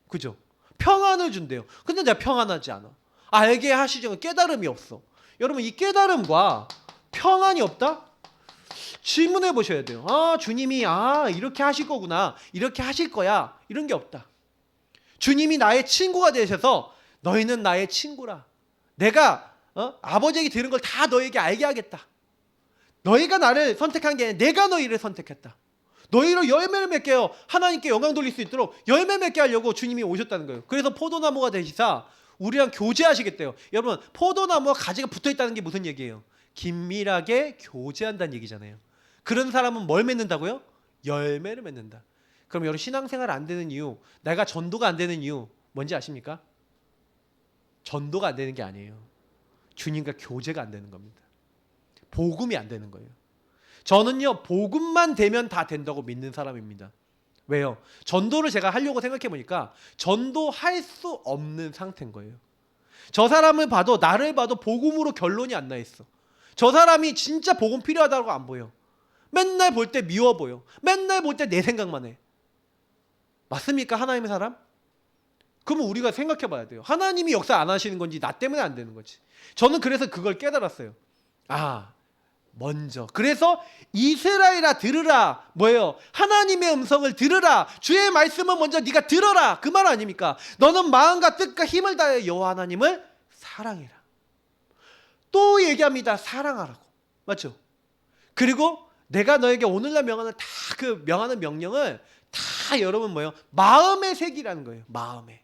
그죠? 평안을 준대요. 근데 내가 평안하지 않아. 알게 하시지만 깨달음이 없어. 여러분 이 깨달음과 평안이 없다? 질문해 보셔야 돼요. 아 주님이 이렇게 하실 거구나. 이렇게 하실 거야. 이런 게 없다. 주님이 나의 친구가 되셔서 너희는 나의 친구라. 내가 아버지에게 들은 걸 다 너에게 알게 하겠다. 너희가 나를 선택한 게 아니라 내가 너희를 선택했다. 너희로 열매를 맺게 요 하나님께 영광 돌릴 수 있도록 열매 맺게 하려고 주님이 오셨다는 거예요. 그래서 포도나무가 되시사 우리랑 교제하시겠대요. 여러분 포도나무와 가지가 붙어있다는 게 무슨 얘기예요? 긴밀하게 교제한다는 얘기잖아요. 그런 사람은 뭘 맺는다고요? 열매를 맺는다. 그럼 여러분 신앙생활 안 되는 이유, 내가 전도가 안 되는 이유 뭔지 아십니까? 전도가 안 되는 게 아니에요. 주님과 교제가 안 되는 겁니다. 복음이 안 되는 거예요. 저는요 복음만 되면 다 된다고 믿는 사람입니다. 왜요? 전도를 제가 하려고 생각해 보니까 전도할 수 없는 상태인 거예요. 저 사람을 봐도 나를 봐도 복음으로 결론이 안 나 있어. 저 사람이 진짜 복음 필요하다고 안 보여. 맨날 볼 때 미워 보여. 맨날 볼 때 내 생각만 해. 맞습니까? 하나님의 사람? 그러면 우리가 생각해 봐야 돼요. 하나님이 역사 안 하시는 건지 나 때문에 안 되는 건지. 저는 그래서 그걸 깨달았어요. 먼저 그래서 이스라엘아 들으라. 뭐예요? 하나님의 음성을 들으라. 주의 말씀은 먼저 네가 들어라. 그 말 아닙니까? 너는 마음과 뜻과 힘을 다해 여호와 하나님을 사랑해라. 또 얘기합니다. 사랑하라고. 맞죠? 그리고 내가 너에게 오늘날 명하는 다 그 명하는 명령을 다 여러분 뭐예요? 마음에 새기라는 거예요. 마음에.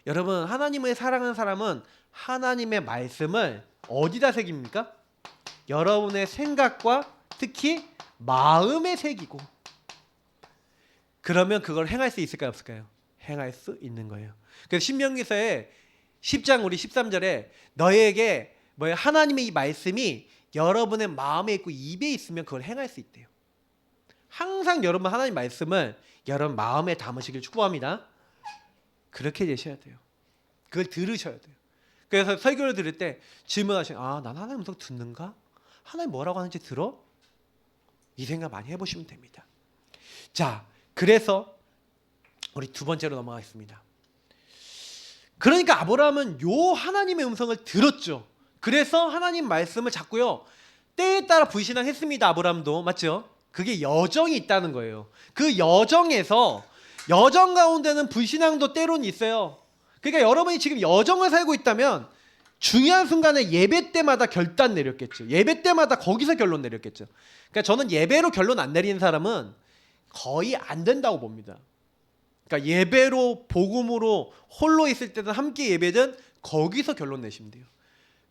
여러분 하나님을 사랑하는 사람은 하나님의 말씀을 어디다 새깁니까? 여러분의 생각과 특히 마음에 새기고 그러면 그걸 행할 수 있을까요? 없을까요? 행할 수 있는 거예요. 그래서 신명기서에 10장 우리 13절에 너희에게 하나님의 이 말씀이 여러분의 마음에 있고 입에 있으면 그걸 행할 수 있대요. 항상 여러분 하나님 말씀을 여러분 마음에 담으시길 축복합니다. 그렇게 되셔야 돼요. 그걸 들으셔야 돼요. 그래서 설교를 들을 때 질문하시면 난 하나님 음성 듣는가? 하나님 뭐라고 하는지 들어? 이 생각 많이 해보시면 됩니다. 자, 그래서 우리 두 번째로 넘어가겠습니다. 그러니까 아브라함은 요 하나님의 음성을 들었죠. 그래서 하나님 말씀을 잡고요. 때에 따라 불신앙했습니다. 아브라함도. 맞죠? 그게 여정이 있다는 거예요. 그 여정 가운데는 불신앙도 때로는 있어요. 그러니까 여러분이 지금 여정을 살고 있다면 중요한 순간에 예배 때마다 결단 내렸겠죠. 예배 때마다 거기서 결론 내렸겠죠. 그러니까 저는 예배로 결론 안 내리는 사람은 거의 안 된다고 봅니다. 그러니까 예배로 복음으로 홀로 있을 때든 함께 예배든 거기서 결론 내시면 돼요.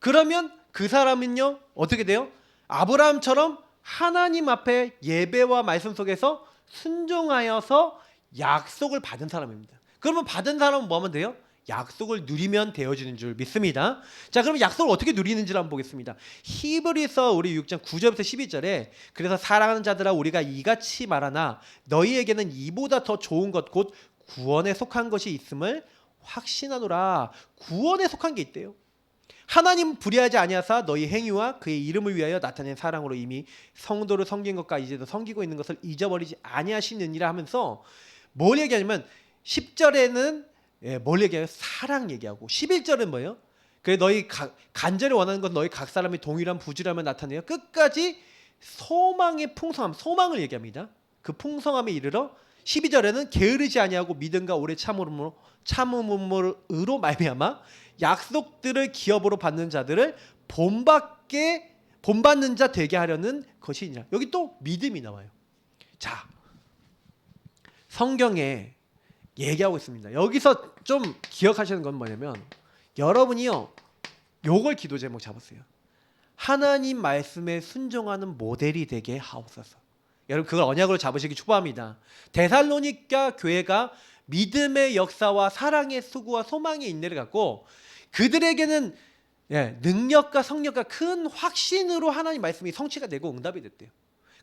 그러면 그 사람은요 어떻게 돼요? 아브라함처럼 하나님 앞에 예배와 말씀 속에서 순종하여서 약속을 받은 사람입니다. 그러면 받은 사람은 뭐 하면 돼요? 약속을 누리면 되어지는 줄 믿습니다. 자, 그럼 약속을 어떻게 누리는지를 한번 보겠습니다. 히브리서 우리 6장 9절부터 12절에 그래서 사랑하는 자들아 우리가 이같이 말하나 너희에게는 이보다 더 좋은 것 곧 구원에 속한 것이 있음을 확신하노라. 구원에 속한 게 있대요. 하나님 불의하지 아니하사 너희 행위와 그의 이름을 위하여 나타낸 사랑으로 이미 성도를 섬긴 것과 이제도 섬기고 있는 것을 잊어버리지 아니하시느니라 하면서 뭘 얘기하냐면 10절에는 뭘 얘기해요? 사랑 얘기하고 11절은 뭐예요? 그래 너희 간절히 원하는 건 너희 각 사람의 동일한 부지런함을 나타내요. 끝까지 소망의 풍성함, 소망을 얘기합니다. 그 풍성함에 이르러 12절에는 게으르지 아니하고 믿음과 오래 참음으로 말미암아 약속들을 기업으로 받는 자들을 본받는 자 되게 하려는 것이니라. 여기 또 믿음이 나와요. 자, 성경에 얘기하고 있습니다. 여기서 좀 기억하시는 건 뭐냐면 여러분이요 요걸 기도 제목 잡았어요. 하나님 말씀에 순종하는 모델이 되게 하옵소서. 여러분 그걸 언약으로 잡으시기 축복합니다. 데살로니가 교회가 믿음의 역사와 사랑의 수고와 소망의 인내를 갖고 그들에게는 능력과 성령과 큰 확신으로 하나님 말씀이 성취가 되고 응답이 됐대요.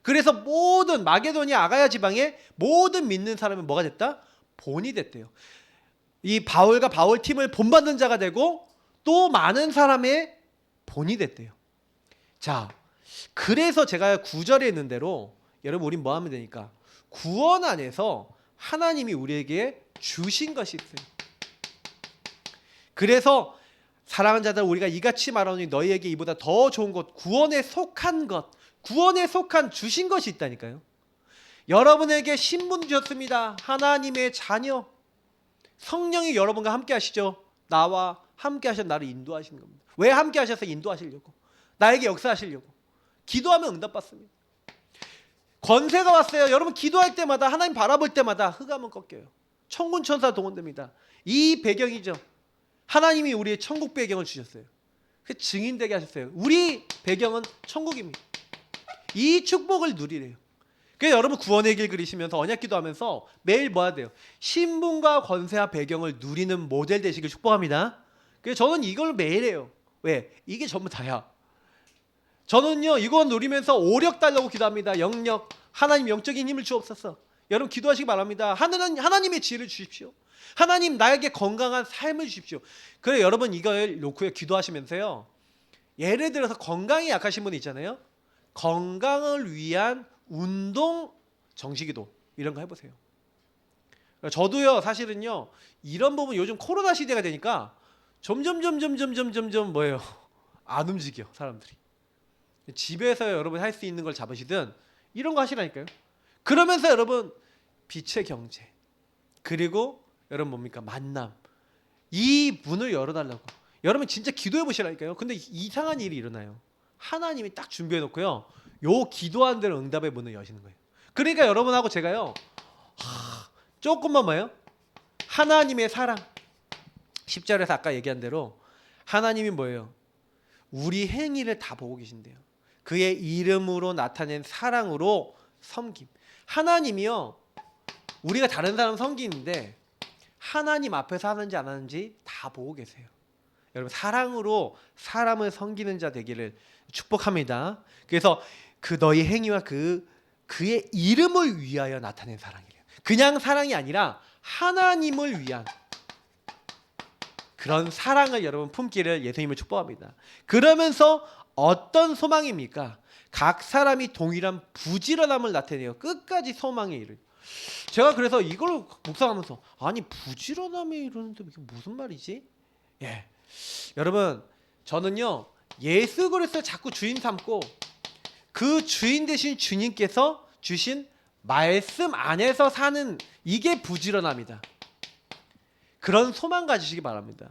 그래서 모든 마게도니아 아가야 지방의 모든 믿는 사람은 뭐가 됐다? 본이 됐대요. 이 바울과 바울 팀을 본받는 자가 되고 또 많은 사람의 본이 됐대요. 자, 그래서 제가 9절에 있는 대로 여러분 우린 뭐 하면 되니까 구원 안에서 하나님이 우리에게 주신 것이 있어요. 그래서 사랑하는 자들 우리가 이같이 말하노니 너희에게 이보다 더 좋은 것 구원에 속한 것 구원에 속한 주신 것이 있다니까요. 여러분에게 신분 주셨습니다. 하나님의 자녀 성령이 여러분과 함께 하시죠. 나와 함께 하셔서 나를 인도하시는 겁니다. 왜 함께 하셔서 인도하시려고 나에게 역사하시려고 기도하면 응답받습니다. 권세가 왔어요. 여러분 기도할 때마다 하나님 바라볼 때마다 흑암은 꺾여요. 천군 천사 동원됩니다. 이 배경이죠. 하나님이 우리의 천국 배경을 주셨어요. 그 증인되게 하셨어요. 우리 배경은 천국입니다. 이 축복을 누리래요. 그래서 여러분 구원의 길 그리시면서 언약 기도하면서 매일 뭐 해야 돼요? 신분과 권세와 배경을 누리는 모델 되시길 축복합니다. 그래서 저는 이걸 매일 해요. 왜? 이게 전부 다야. 저는요 이거 누리면서 오력 달라고 기도합니다. 영력, 하나님 영적인 힘을 주옵소서. 여러분 기도하시기 바랍니다. 하나님의 지혜를 주십시오. 하나님 나에게 건강한 삶을 주십시오. 그래 여러분 이걸 놓고 기도하시면서요. 예를 들어서 건강이 약하신 분 있잖아요. 건강을 위한 운동 정식기도 이런 거 해보세요. 저도요 사실은요 이런 부분 요즘 코로나 시대가 되니까 점점 뭐예요? 안 움직여 사람들이. 집에서 여러분 할 수 있는 걸 잡으시든 이런 거 하시라니까요. 그러면서 여러분 빛의 경제 그리고 여러분 뭡니까? 만남 이 문을 열어달라고 여러분 진짜 기도해 보시라니까요. 근데 이상한 일이 일어나요. 하나님이 딱 준비해 놓고요 요 기도한 대로 응답의 문을 여시는 거예요. 그러니까 여러분하고 제가요 조금만 뭐예요? 하나님의 사랑 10절에서 아까 얘기한 대로 하나님이 뭐예요? 우리 행위를 다 보고 계신대요. 그의 이름으로 나타낸 사랑으로 섬김. 하나님이요 우리가 다른 사람 섬기는데 하나님 앞에서 하는지 안 하는지 다 보고 계세요. 여러분 사랑으로 사람을 섬기는 자 되기를 축복합니다. 그래서 그 너희 행위와 그의 이름을 위하여 나타낸 사랑이래요. 그냥 사랑이 아니라 하나님을 위한 그런 사랑을 여러분 품기를 예수님을 축복합니다. 그러면서 어떤 소망입니까? 각 사람이 동일한 부지런함을 나타내요. 끝까지 소망에 이르요. 제가 그래서 이걸 묵상하면서 아니 부지런함에 이르는데 이게 무슨 말이지? 예, 여러분 저는요 예수 그리스도를 자꾸 주인 삼고 그 주인 되신 주님께서 주신 말씀 안에서 사는 이게 부지런함이다. 그런 소망 가지시기 바랍니다.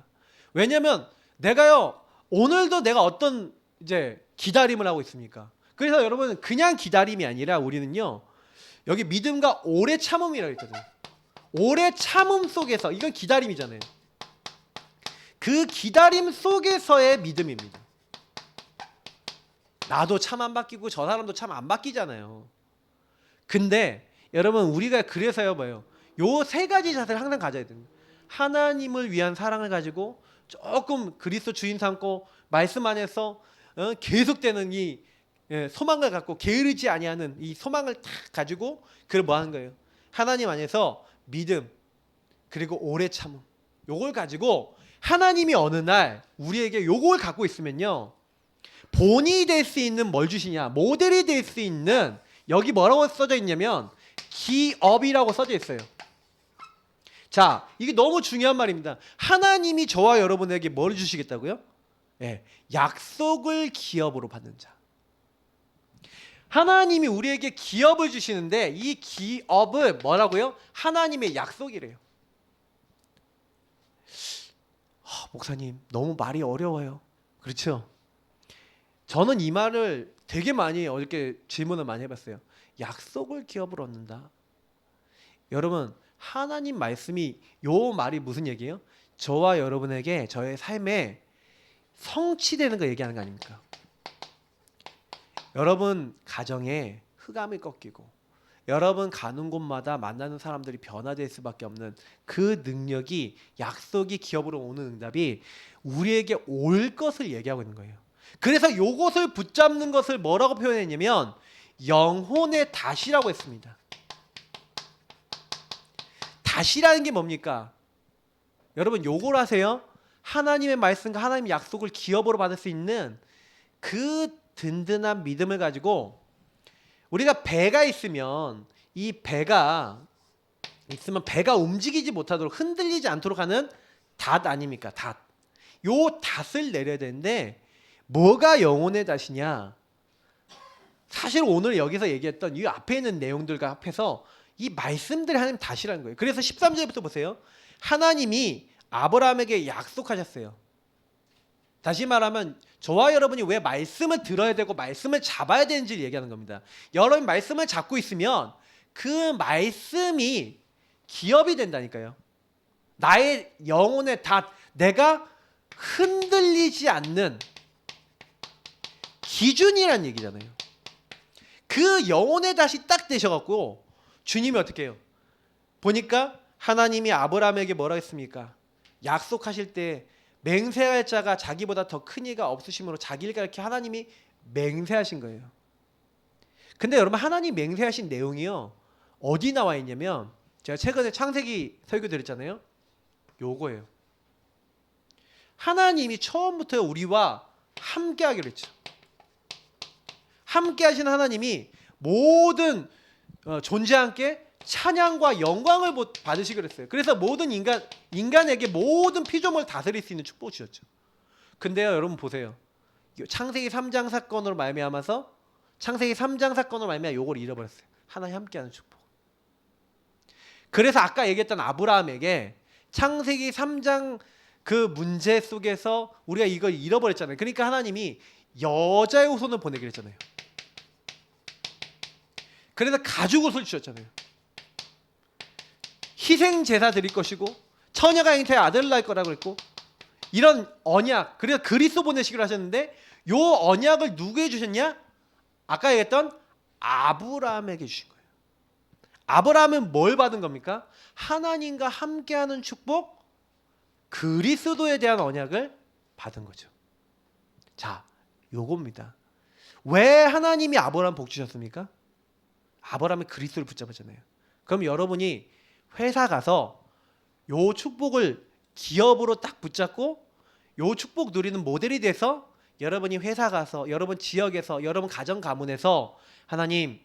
왜냐하면 내가요 오늘도 내가 어떤 이제 기다림을 하고 있습니까? 그래서 여러분 그냥 기다림이 아니라 우리는요 여기 믿음과 오래 참음이라고 있거든요. 오래 참음 속에서 이건 기다림이잖아요. 그 기다림 속에서의 믿음입니다. 나도 참 안 바뀌고 저 사람도 참 안 바뀌잖아요. 근데 여러분 우리가 그래서요 뭐예요? 요 세 가지 자세를 항상 가져야 됩니다. 하나님을 위한 사랑을 가지고 조금 그리스도 주인 삼고 말씀 안에서 계속되는 이 소망을 갖고 게으르지 아니하는 이 소망을 딱 가지고 그걸 뭐 하는 거예요? 하나님 안에서 믿음 그리고 오래 참음 요걸 가지고 하나님이 어느 날 우리에게 요걸 갖고 있으면요 본이 될 수 있는 뭘 주시냐 모델이 될 수 있는 여기 뭐라고 써져 있냐면 기업이라고 써져 있어요. 자 이게 너무 중요한 말입니다. 하나님이 저와 여러분에게 뭘 주시겠다고요? 예, 약속을 기업으로 받는 자. 하나님이 우리에게 기업을 주시는데 이 기업을 뭐라고요? 하나님의 약속이래요. 목사님 너무 말이 어려워요. 그렇죠? 저는 이 말을 되게 많이 어저께 질문을 많이 해봤어요. 약속을 기업으로 얻는다. 여러분 하나님 말씀이 요 말이 무슨 얘기예요? 저와 여러분에게 저의 삶에 성취되는 거 얘기하는 거 아닙니까? 여러분 가정에 흑암이 꺾이고 여러분 가는 곳마다 만나는 사람들이 변화될 수밖에 없는 그 능력이 약속이 기업으로 오는 응답이 우리에게 올 것을 얘기하고 있는 거예요. 그래서 요것을 붙잡는 것을 뭐라고 표현했냐면 영혼의 다시라고 했습니다. 다시라는 게 뭡니까? 여러분 요걸 아세요? 하나님의 말씀과 하나님의 약속을 기업으로 받을 수 있는 그 든든한 믿음을 가지고 우리가 배가 있으면 이 배가 있으면 배가 움직이지 못하도록 흔들리지 않도록 하는 닷 아닙니까? 닷. 요 닷을 내려야 되는데 뭐가 영혼의 닷이냐? 사실 오늘 여기서 얘기했던 이 앞에 있는 내용들과 합해서 이 말씀들이 하나님 닷이라는 거예요. 그래서 13절부터 보세요. 하나님이 아브라함에게 약속하셨어요. 다시 말하면 저와 여러분이 왜 말씀을 들어야 되고 말씀을 잡아야 되는지를 얘기하는 겁니다. 여러분 말씀을 잡고 있으면 그 말씀이 기업이 된다니까요. 나의 영혼의 닷, 내가 흔들리지 않는 기준이란 얘기잖아요. 그 영혼의 닷이 딱 되셔갖고 주님이 어떻게 해요? 보니까 하나님이 아브라함에게 뭐라 했습니까? 약속하실 때 맹세할 자가 자기보다 더 큰 이가 없으심으로 자기를 가리켜 하나님이 맹세하신 거예요. 근데 여러분 하나님 맹세하신 내용이요 어디 나와 있냐면 제가 최근에 창세기 설교 드렸잖아요. 요거예요. 하나님이 처음부터 우리와 함께 하기로 했죠. 함께 하신 하나님이 모든 존재한 게 찬양과 영광을 받으시기로 했어요. 그래서 모든 인간에게 모든 피조물을 다스릴 수 있는 축복을 주셨죠. 근데요 여러분 보세요. 창세기 3장 사건으로 말미암아서 창세기 3장 사건으로 말미암아 요걸 잃어버렸어요. 하나님 함께하는 축복. 그래서 아까 얘기했던 아브라함에게 창세기 3장 그 문제 속에서 우리가 이걸 잃어버렸잖아요. 그러니까 하나님이 여자의 후손을 보내기로 했잖아요. 그래서 가죽 옷을 주셨잖아요. 희생 제사 드릴 것이고 처녀가 잉태에 아들을 낳을 거라고 그랬고 이런 언약 그래서 그리스도 보내시기로 하셨는데 요 언약을 누구에게 주셨냐? 아까 얘기했던 아브라함에게 주신 거예요. 아브라함은 뭘 받은 겁니까? 하나님과 함께하는 축복 그리스도에 대한 언약을 받은 거죠. 자 요겁니다. 왜 하나님이 아브라함 복 주셨습니까? 아브라함이 그리스도를 붙잡았잖아요. 그럼 여러분이 회사 가서 요 축복을 기업으로 딱 붙잡고 요 축복 누리는 모델이 돼서 여러분이 회사 가서 여러분 지역에서 여러분 가정 가문에서 하나님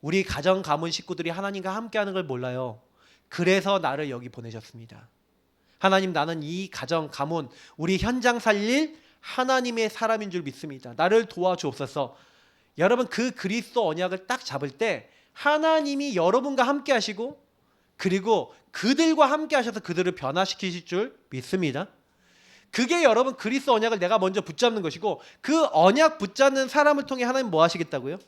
우리 가정 가문 식구들이 하나님과 함께하는 걸 몰라요. 그래서 나를 여기 보내셨습니다. 하나님 나는 이 가정 가문 우리 현장 살릴 하나님의 사람인 줄 믿습니다. 나를 도와주옵소서. 여러분 그 그리스도 언약을 딱 잡을 때 하나님이 여러분과 함께 하시고 그리고 그들과 함께 하셔서 그들을 변화시키실 줄 믿습니다. 그게 여러분 그리스도 언약을 내가 먼저 붙잡는 것이고 그 언약 붙잡는 사람을 통해 하나님 뭐 하시겠다고요?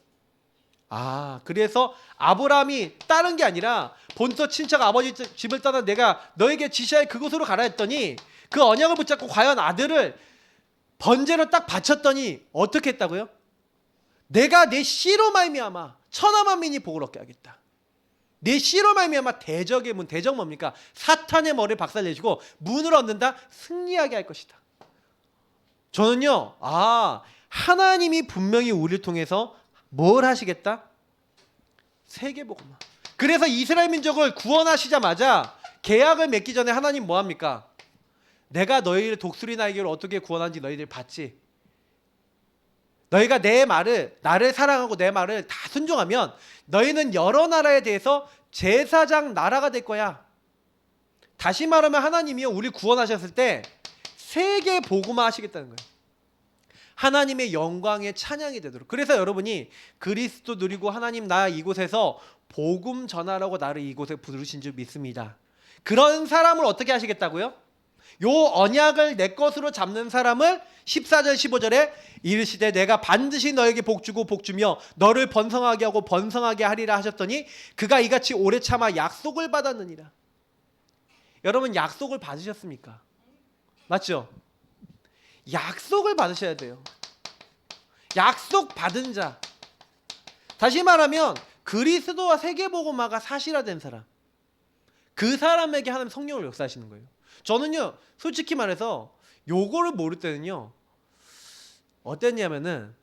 그래서 아브라함이 다른 게 아니라 본토 친척 아버지 집을 떠나 내가 너에게 지시할 그곳으로 가라 했더니 그 언약을 붙잡고 과연 아들을 번제로 딱 바쳤더니 어떻게 했다고요? 내가 내 씨로 말미암아 천하 만민이 복을 얻게 하겠다. 내 씨로 말미암아 대적의 문, 대적 뭡니까? 사탄의 머리를 박살내시고 문을 얻는다, 승리하게 할 것이다. 저는요, 하나님이 분명히 우리를 통해서 뭘 하시겠다? 세계복음화. 그래서 이스라엘 민족을 구원하시자마자 계약을 맺기 전에 하나님 뭐 합니까? 내가 너희를 독수리 날개로 어떻게 구원하는지 너희들 봤지? 너희가 내 말을, 나를 사랑하고 내 말을 다 순종하면 너희는 여러 나라에 대해서 제사장 나라가 될 거야. 다시 말하면 하나님이요, 우리 구원하셨을 때 세계 복음화 하시겠다는 거예요. 하나님의 영광의 찬양이 되도록. 그래서 여러분이 그리스도 누리고 하나님 나 이곳에서 복음 전하라고 나를 이곳에 부르신 줄 믿습니다. 그런 사람을 어떻게 하시겠다고요? 요 언약을 내 것으로 잡는 사람을 14절 15절에 이르시되 내가 반드시 너에게 복주고 복주며 너를 번성하게 하고 번성하게 하리라 하셨더니 그가 이같이 오래 참아 약속을 받았느니라. 여러분, 약속을 받으셨습니까? 맞죠? 약속을 받으셔야 돼요. 약속 받은 자. 다시 말하면 그리스도와 세계복음화가 사실화된 사람, 그 사람에게 하나님 성령을 역사하시는 거예요. 저는요, 솔직히 말해서 요거를 모를 때는요, 어땠냐면은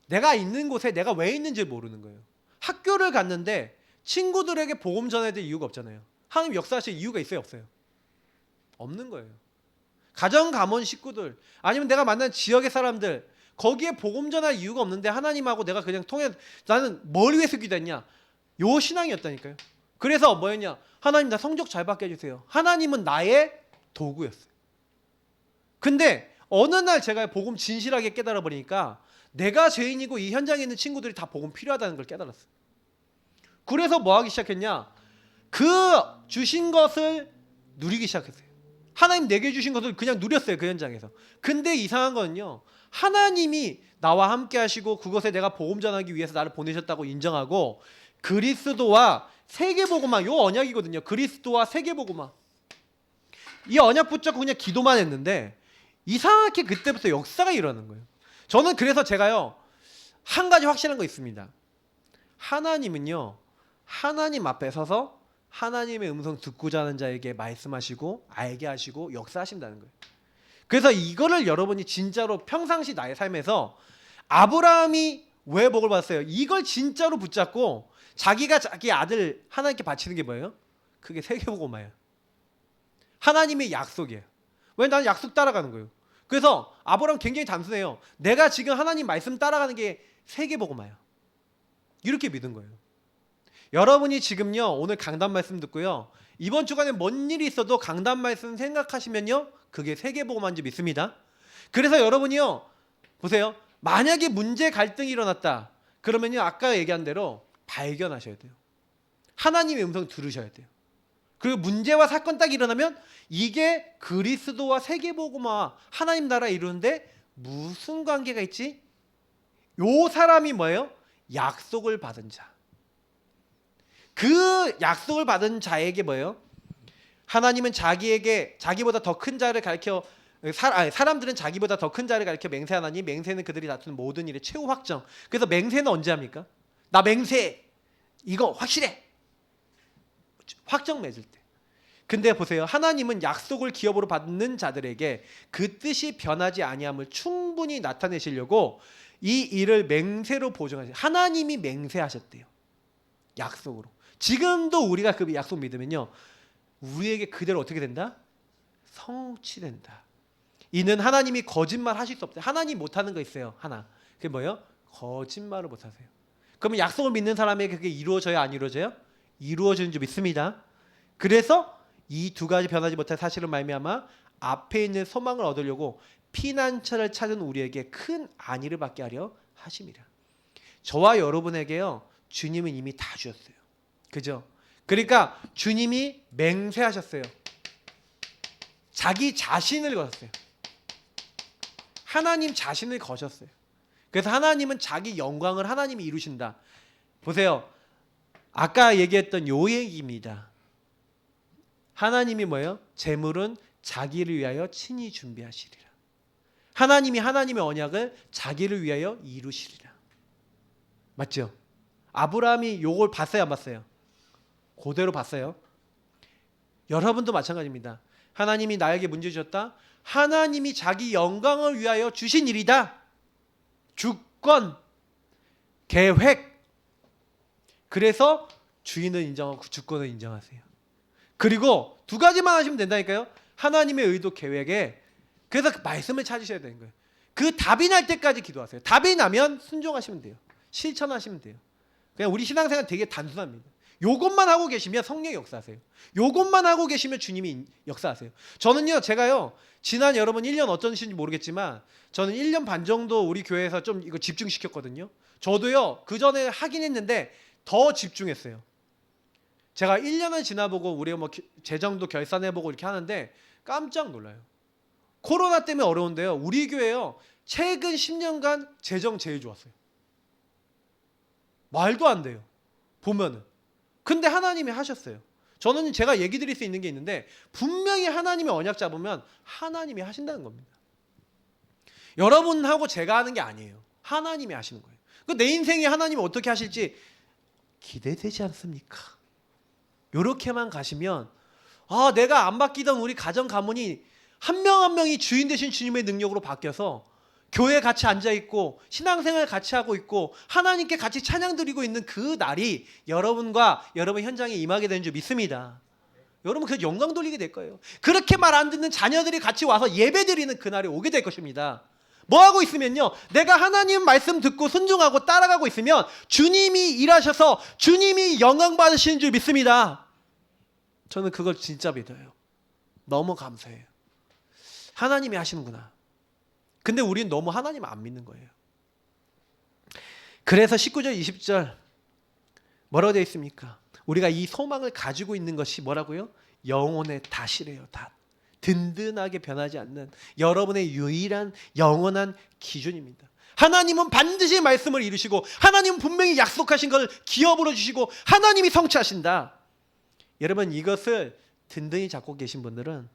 내가 있는 곳에 내가 왜 있는지 모르는 거예요. 학교를 갔는데 친구들에게 복음 전해야 될 이유가 없잖아요. 하나님 역사하실 이유가 있어요, 없어요? 없는 거예요. 가정 가문 식구들, 아니면 내가 만난 지역의 사람들, 거기에 복음 전할 이유가 없는데 하나님하고 내가 그냥 통해, 나는 뭘 위해서 기도했냐? 요 신앙이었다니까요. 그래서 뭐였냐? 하나님 나 성적 잘 받게 해주세요. 하나님은 나의 도구였어요. 근데 어느 날 제가 복음 진실하게 깨달아 버리니까 내가 죄인이고 이 현장에 있는 친구들이 다 복음 필요하다는 걸 깨달았어요. 그래서 뭐 하기 시작했냐? 그 주신 것을 누리기 시작했어요. 하나님 내게 주신 것을 그냥 누렸어요, 그 현장에서. 근데 이상한 거는요, 하나님이 나와 함께 하시고 그것에 내가 복음 전하기 위해서 나를 보내셨다고 인정하고 그리스도와 세계복음화, 요 언약이거든요. 그리스도와 세계복음화. 이 언약 붙잡고 그냥 기도만 했는데 이상하게 그때부터 역사가 일어나는 거예요. 저는 그래서 제가요, 한 가지 확실한 거 있습니다. 하나님은요, 하나님 앞에 서서 하나님의 음성 듣고자 하는 자에게 말씀하시고 알게 하시고 역사하신다는 거예요. 그래서 이거를 여러분이 진짜로 평상시 나의 삶에서 아브라함이 왜 복을 받았어요? 이걸 진짜로 붙잡고 자기가 자기 아들 하나님께 바치는 게 뭐예요? 그게 세계복음화예요. 하나님의 약속이에요. 왜? 나는 약속 따라가는 거예요. 그래서 아브라함 굉장히 단순해요. 내가 지금 하나님 말씀 따라가는 게 세계복음화예요. 이렇게 믿은 거예요. 여러분이 지금요, 오늘 강단 말씀 듣고요, 이번 주간에 뭔 일이 있어도 강단 말씀 생각하시면요, 그게 세계복음화인지 믿습니다. 그래서 여러분이요, 보세요. 만약에 문제 갈등이 일어났다 그러면요, 아까 얘기한 대로 발견하셔야 돼요. 하나님의 음성 들으셔야 돼요. 그리고 문제와 사건 딱 일어나면 이게 그리스도와 세계복음화, 하나님 나라 이루는데 무슨 관계가 있지? 요 사람이 뭐예요? 약속을 받은 자. 그 약속을 받은 자에게 뭐예요? 하나님은 자기에게 자기보다 더 큰 자를 가르쳐, 사람들은 자기보다 더 큰 자를 가르쳐 맹세하나니 맹세는 그들이 다투는 모든 일의 최후 확정. 그래서 맹세는 언제 합니까? 나 맹세, 이거 확실해, 확정 맺을 때. 근데 보세요, 하나님은 약속을 기업으로 받는 자들에게 그 뜻이 변하지 아니함을 충분히 나타내시려고 이 일을 맹세로 보증하세요. 하나님이 맹세하셨대요, 약속으로. 지금도 우리가 그 약속 믿으면요, 우리에게 그대로 어떻게 된다? 성취된다. 이는 하나님이 거짓말 하실 수 없다. 하나님 못하는 거 있어요, 하나. 그게 뭐예요? 거짓말을 못하세요. 그러면 약속을 믿는 사람에게 그게 이루어져요, 안 이루어져요? 이루어지는 줄 믿습니다. 그래서 이 두 가지 변하지 못할 사실을 말미암아 앞에 있는 소망을 얻으려고 피난처를 찾은 우리에게 큰 안위를 받게 하려 하심이라. 저와 여러분에게요, 주님은 이미 다 주셨어요. 그죠? 그러니까 주님이 맹세하셨어요. 자기 자신을 거셨어요. 하나님 자신을 거셨어요. 그래서 하나님은 자기 영광을 하나님이 이루신다. 보세요, 아까 얘기했던 요 얘기입니다. 하나님이 뭐예요? 재물은 자기를 위하여 친히 준비하시리라. 하나님이 하나님의 언약을 자기를 위하여 이루시리라. 맞죠? 아브라함이 요걸 봤어요, 안 봤어요? 그대로 봤어요. 여러분도 마찬가지입니다. 하나님이 나에게 문제 주셨다. 하나님이 자기 영광을 위하여 주신 일이다. 주권, 계획. 그래서 주인을 인정하고 주권을 인정하세요. 그리고 두 가지만 하시면 된다니까요. 하나님의 의도, 계획에. 그래서 그 말씀을 찾으셔야 되는 거예요. 그 답이 날 때까지 기도하세요. 답이 나면 순종하시면 돼요. 실천하시면 돼요. 그냥 우리 신앙생활 되게 단순합니다. 요것만 하고 계시면 성령이 역사하세요. 요것만 하고 계시면 주님이 역사하세요. 저는요, 제가요, 지난 여러분 1년 어떠신지 모르겠지만 저는 1년 반 정도 우리 교회에서 좀 이거 집중시켰거든요. 저도요, 그 전에 하긴 했는데 더 집중했어요. 제가 1년을 지나보고 우리가 뭐 재정도 결산해보고 이렇게 하는데 깜짝 놀라요. 코로나 때문에 어려운데요. 우리 교회요, 최근 10년간 재정 제일 좋았어요. 말도 안 돼요. 보면은. 근데 하나님이 하셨어요. 저는 제가 얘기 드릴 수 있는 게 있는데 분명히 하나님의 언약 잡으면 하나님이 하신다는 겁니다. 여러분하고 제가 하는 게 아니에요. 하나님이 하시는 거예요. 내 인생에 하나님이 어떻게 하실지 기대되지 않습니까? 이렇게만 가시면 내가 안 바뀌던 우리 가정 가문이 한 명 한 명이 주인 되신 주님의 능력으로 바뀌어서 교회에 같이 앉아있고 신앙생활 같이 하고 있고 하나님께 같이 찬양 드리고 있는 그 날이 여러분과 여러분 현장에 임하게 되는 줄 믿습니다. 여러분 그 영광 돌리게 될 거예요. 그렇게 말 안 듣는 자녀들이 같이 와서 예배 드리는 그날이 오게 될 것입니다. 뭐 하고 있으면요, 내가 하나님 말씀 듣고 순종하고 따라가고 있으면 주님이 일하셔서 주님이 영광 받으시는 줄 믿습니다. 저는 그걸 진짜 믿어요. 너무 감사해요. 하나님이 하시는구나. 근데 우리는 너무 하나님 안 믿는 거예요. 그래서 19절 20절 뭐라고 되어 있습니까? 우리가 이 소망을 가지고 있는 것이 뭐라고요? 영혼의 닷이래요. 닷. 든든하게 변하지 않는 여러분의 유일한 영원한 기준입니다. 하나님은 반드시 말씀을 이루시고 하나님은 분명히 약속하신 걸 기업으로 주시고 하나님이 성취하신다. 여러분 이것을 든든히 잡고 계신 분들은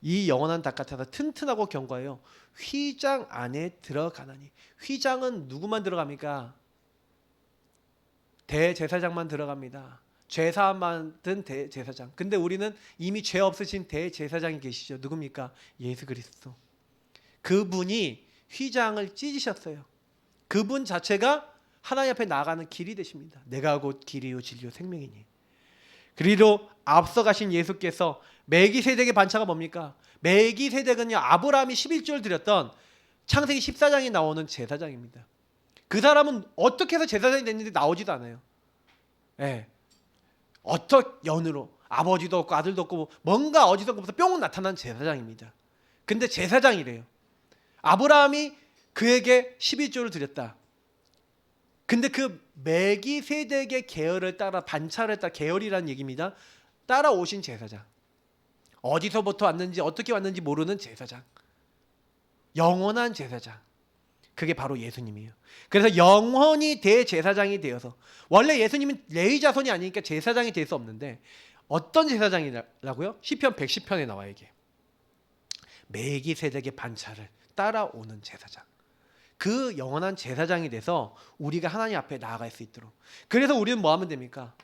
이 영원한 닷 같아서 튼튼하고 견고해요. 휘장 안에 들어가나니. 휘장은 누구만 들어갑니까? 대제사장만 들어갑니다. 죄사함 받은 대제사장. 근데 우리는 이미 죄 없으신 대제사장이 계시죠. 누굽니까? 예수 그리스도. 그분이 휘장을 찢으셨어요. 그분 자체가 하나님 앞에 나아가는 길이 되십니다. 내가 곧 길이요 진리요 생명이니. 그리로 앞서가신 예수께서 멜기세덱의 반차가 뭡니까? 멜기세덱은요, 아브라함이 11조를 드렸던 창세기 14장에 나오는 제사장입니다. 그 사람은 어떻게 해서 제사장이 됐는지 나오지도 않아요. 예. 어떤 연으로 아버지도 없고 아들도 없고 뭔가 어디서부터 뿅 나타난 제사장입니다. 근데 제사장이래요. 아브라함이 그에게 11조를 드렸다. 근데 그 멜기세덱의 계열을 따라 반차를 따라 계열이라는 얘기입니다. 따라오신 제사장. 어디서부터 왔는지 어떻게 왔는지 모르는 제사장. 영원한 제사장. 그게 바로 예수님이에요. 그래서 영원히 대제사장이 되어서 원래 예수님은 레위 자손이 아니니까 제사장이 될 수 없는데 어떤 제사장이라고요? 시편 110편에 나와 이게. 멜기세덱의 반차를 따라오는 제사장. 그 영원한 제사장이 돼서 우리가 하나님 앞에 나아갈 수 있도록. 그래서 우리는 뭐 하면 됩니까?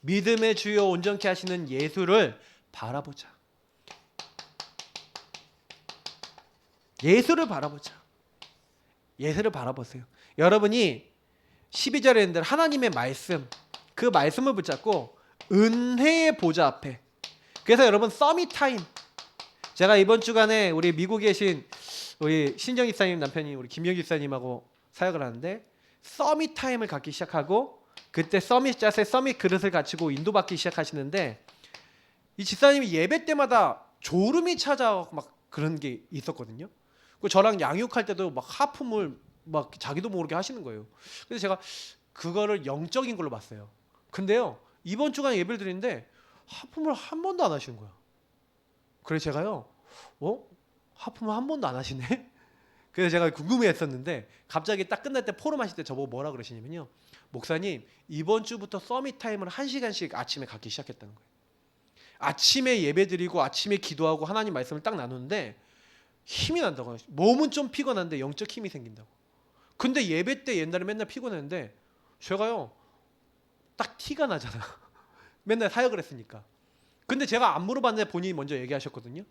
믿음의 주요 온전케 하시는 예수를 바라보자. 예수를 바라보자. 예수를 바라보세요. 여러분이 12절에 있는 대로 하나님의 말씀, 그 말씀을 붙잡고 은혜의 보좌 앞에. 그래서 여러분 서밋 타임. 제가 이번 주간에 우리 미국에 계신 우리 신정 집사님 남편이 우리 김영 집사님하고 사역을 하는데 서밋 타임을 갖기 시작하고 그때 서밋 자세, 서밋 그릇을 갖추고 인도받기 시작하시는데 이 집사님이 예배 때마다 졸음이 찾아오고 막 그런 게 있었거든요. 그 저랑 양육할 때도 막 하품을 막 자기도 모르게 하시는 거예요. 그래서 제가 그거를 영적인 걸로 봤어요. 근데요, 이번 주간에 예배를 드리는데 하품을 한 번도 안 하시는 거야. 그래서 제가요, 하품을 한 번도 안 하시네? 그래서 제가 궁금해했었는데 갑자기 딱 끝날 때 포럼 하실 때 저보고 뭐라 그러시냐면요, 목사님 이번 주부터 서밋 타임을 1시간씩 아침에 갖기 시작했다는 거예요. 아침에 예배 드리고 아침에 기도하고 하나님 말씀을 딱 나누는데 힘이 난다고. 몸은 좀 피곤한데 영적 힘이 생긴다고. 근데 예배 때 옛날에 맨날 피곤했는데 제가요 딱 티가 나잖아. 맨날 사역을 했으니까. 근데 제가 안 물어봤는데 본인이 먼저 얘기하셨거든요.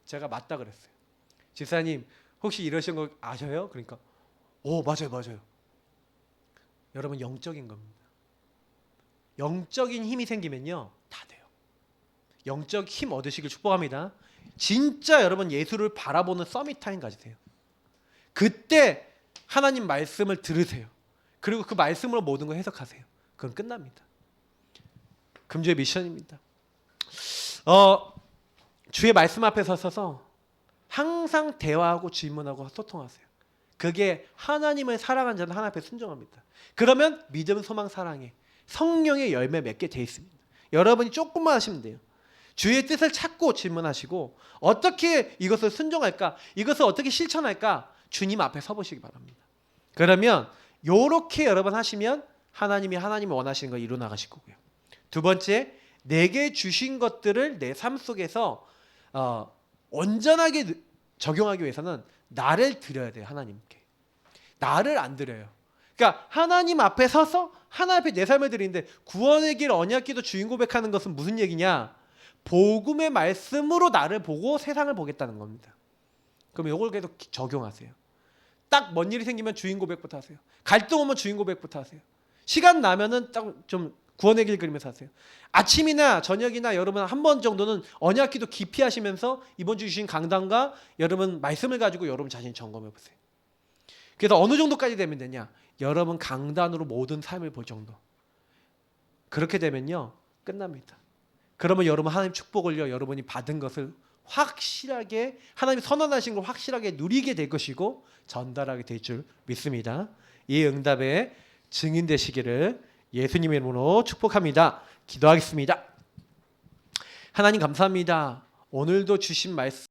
제가 맞다 그랬어요. 집사님 혹시 이러신 거 아셔요? 그러니까 맞아요 맞아요. 여러분 영적인 겁니다. 영적인 힘이 생기면요 다 돼요. 영적 힘 얻으시길 축복합니다. 진짜 여러분 예수를 바라보는 서밋 타임 가지세요. 그때 하나님 말씀을 들으세요. 그리고 그 말씀으로 모든 걸 해석하세요. 그건 끝납니다. 금주의 미션입니다. 주의 말씀 앞에 서서 항상 대화하고 질문하고 소통하세요. 그게 하나님을 사랑하는 자는 하나님 앞에 순종합니다. 그러면 믿음, 소망, 사랑에 성령의 열매 맺게 돼 있습니다. 여러분이 조금만 하시면 돼요. 주의 뜻을 찾고 질문하시고 어떻게 이것을 순종할까? 이것을 어떻게 실천할까? 주님 앞에 서보시기 바랍니다. 그러면 요렇게 여러분 하시면 하나님이 원하시는 걸 이루어 나가실 거고요. 두 번째, 내게 주신 것들을 내 삶 속에서 온전하게 적용하기 위해서는 나를 드려야 돼요. 하나님께. 나를 안 드려요. 그러니까 하나님 앞에 서서 하나님 앞에 내 삶을 드리는데 구원의 길 언약기도 주인 고백하는 것은 무슨 얘기냐? 복음의 말씀으로 나를 보고 세상을 보겠다는 겁니다. 그럼 이걸 계속 적용하세요. 딱 뭔 일이 생기면 주인 고백부터 하세요. 갈등 오면 주인 고백부터 하세요. 시간 나면은 딱 좀 구원의 길 그리면서 하세요. 아침이나 저녁이나 여러분 한 번 정도는 언약기도 깊이 하시면서 이번 주 주신 강단과 여러분 말씀을 가지고 여러분 자신이 점검해 보세요. 그래서 어느 정도까지 되면 되냐? 여러분 강단으로 모든 삶을 볼 정도. 그렇게 되면요 끝납니다. 그러면 여러분 하나님 축복을요 여러분이 받은 것을 확실하게 하나님 선언하신 걸 확실하게 누리게 될 것이고 전달하게 될 줄 믿습니다. 이 응답의 증인 되시기를 예수님의 이름으로 축복합니다. 기도하겠습니다. 하나님 감사합니다. 오늘도 주신 말씀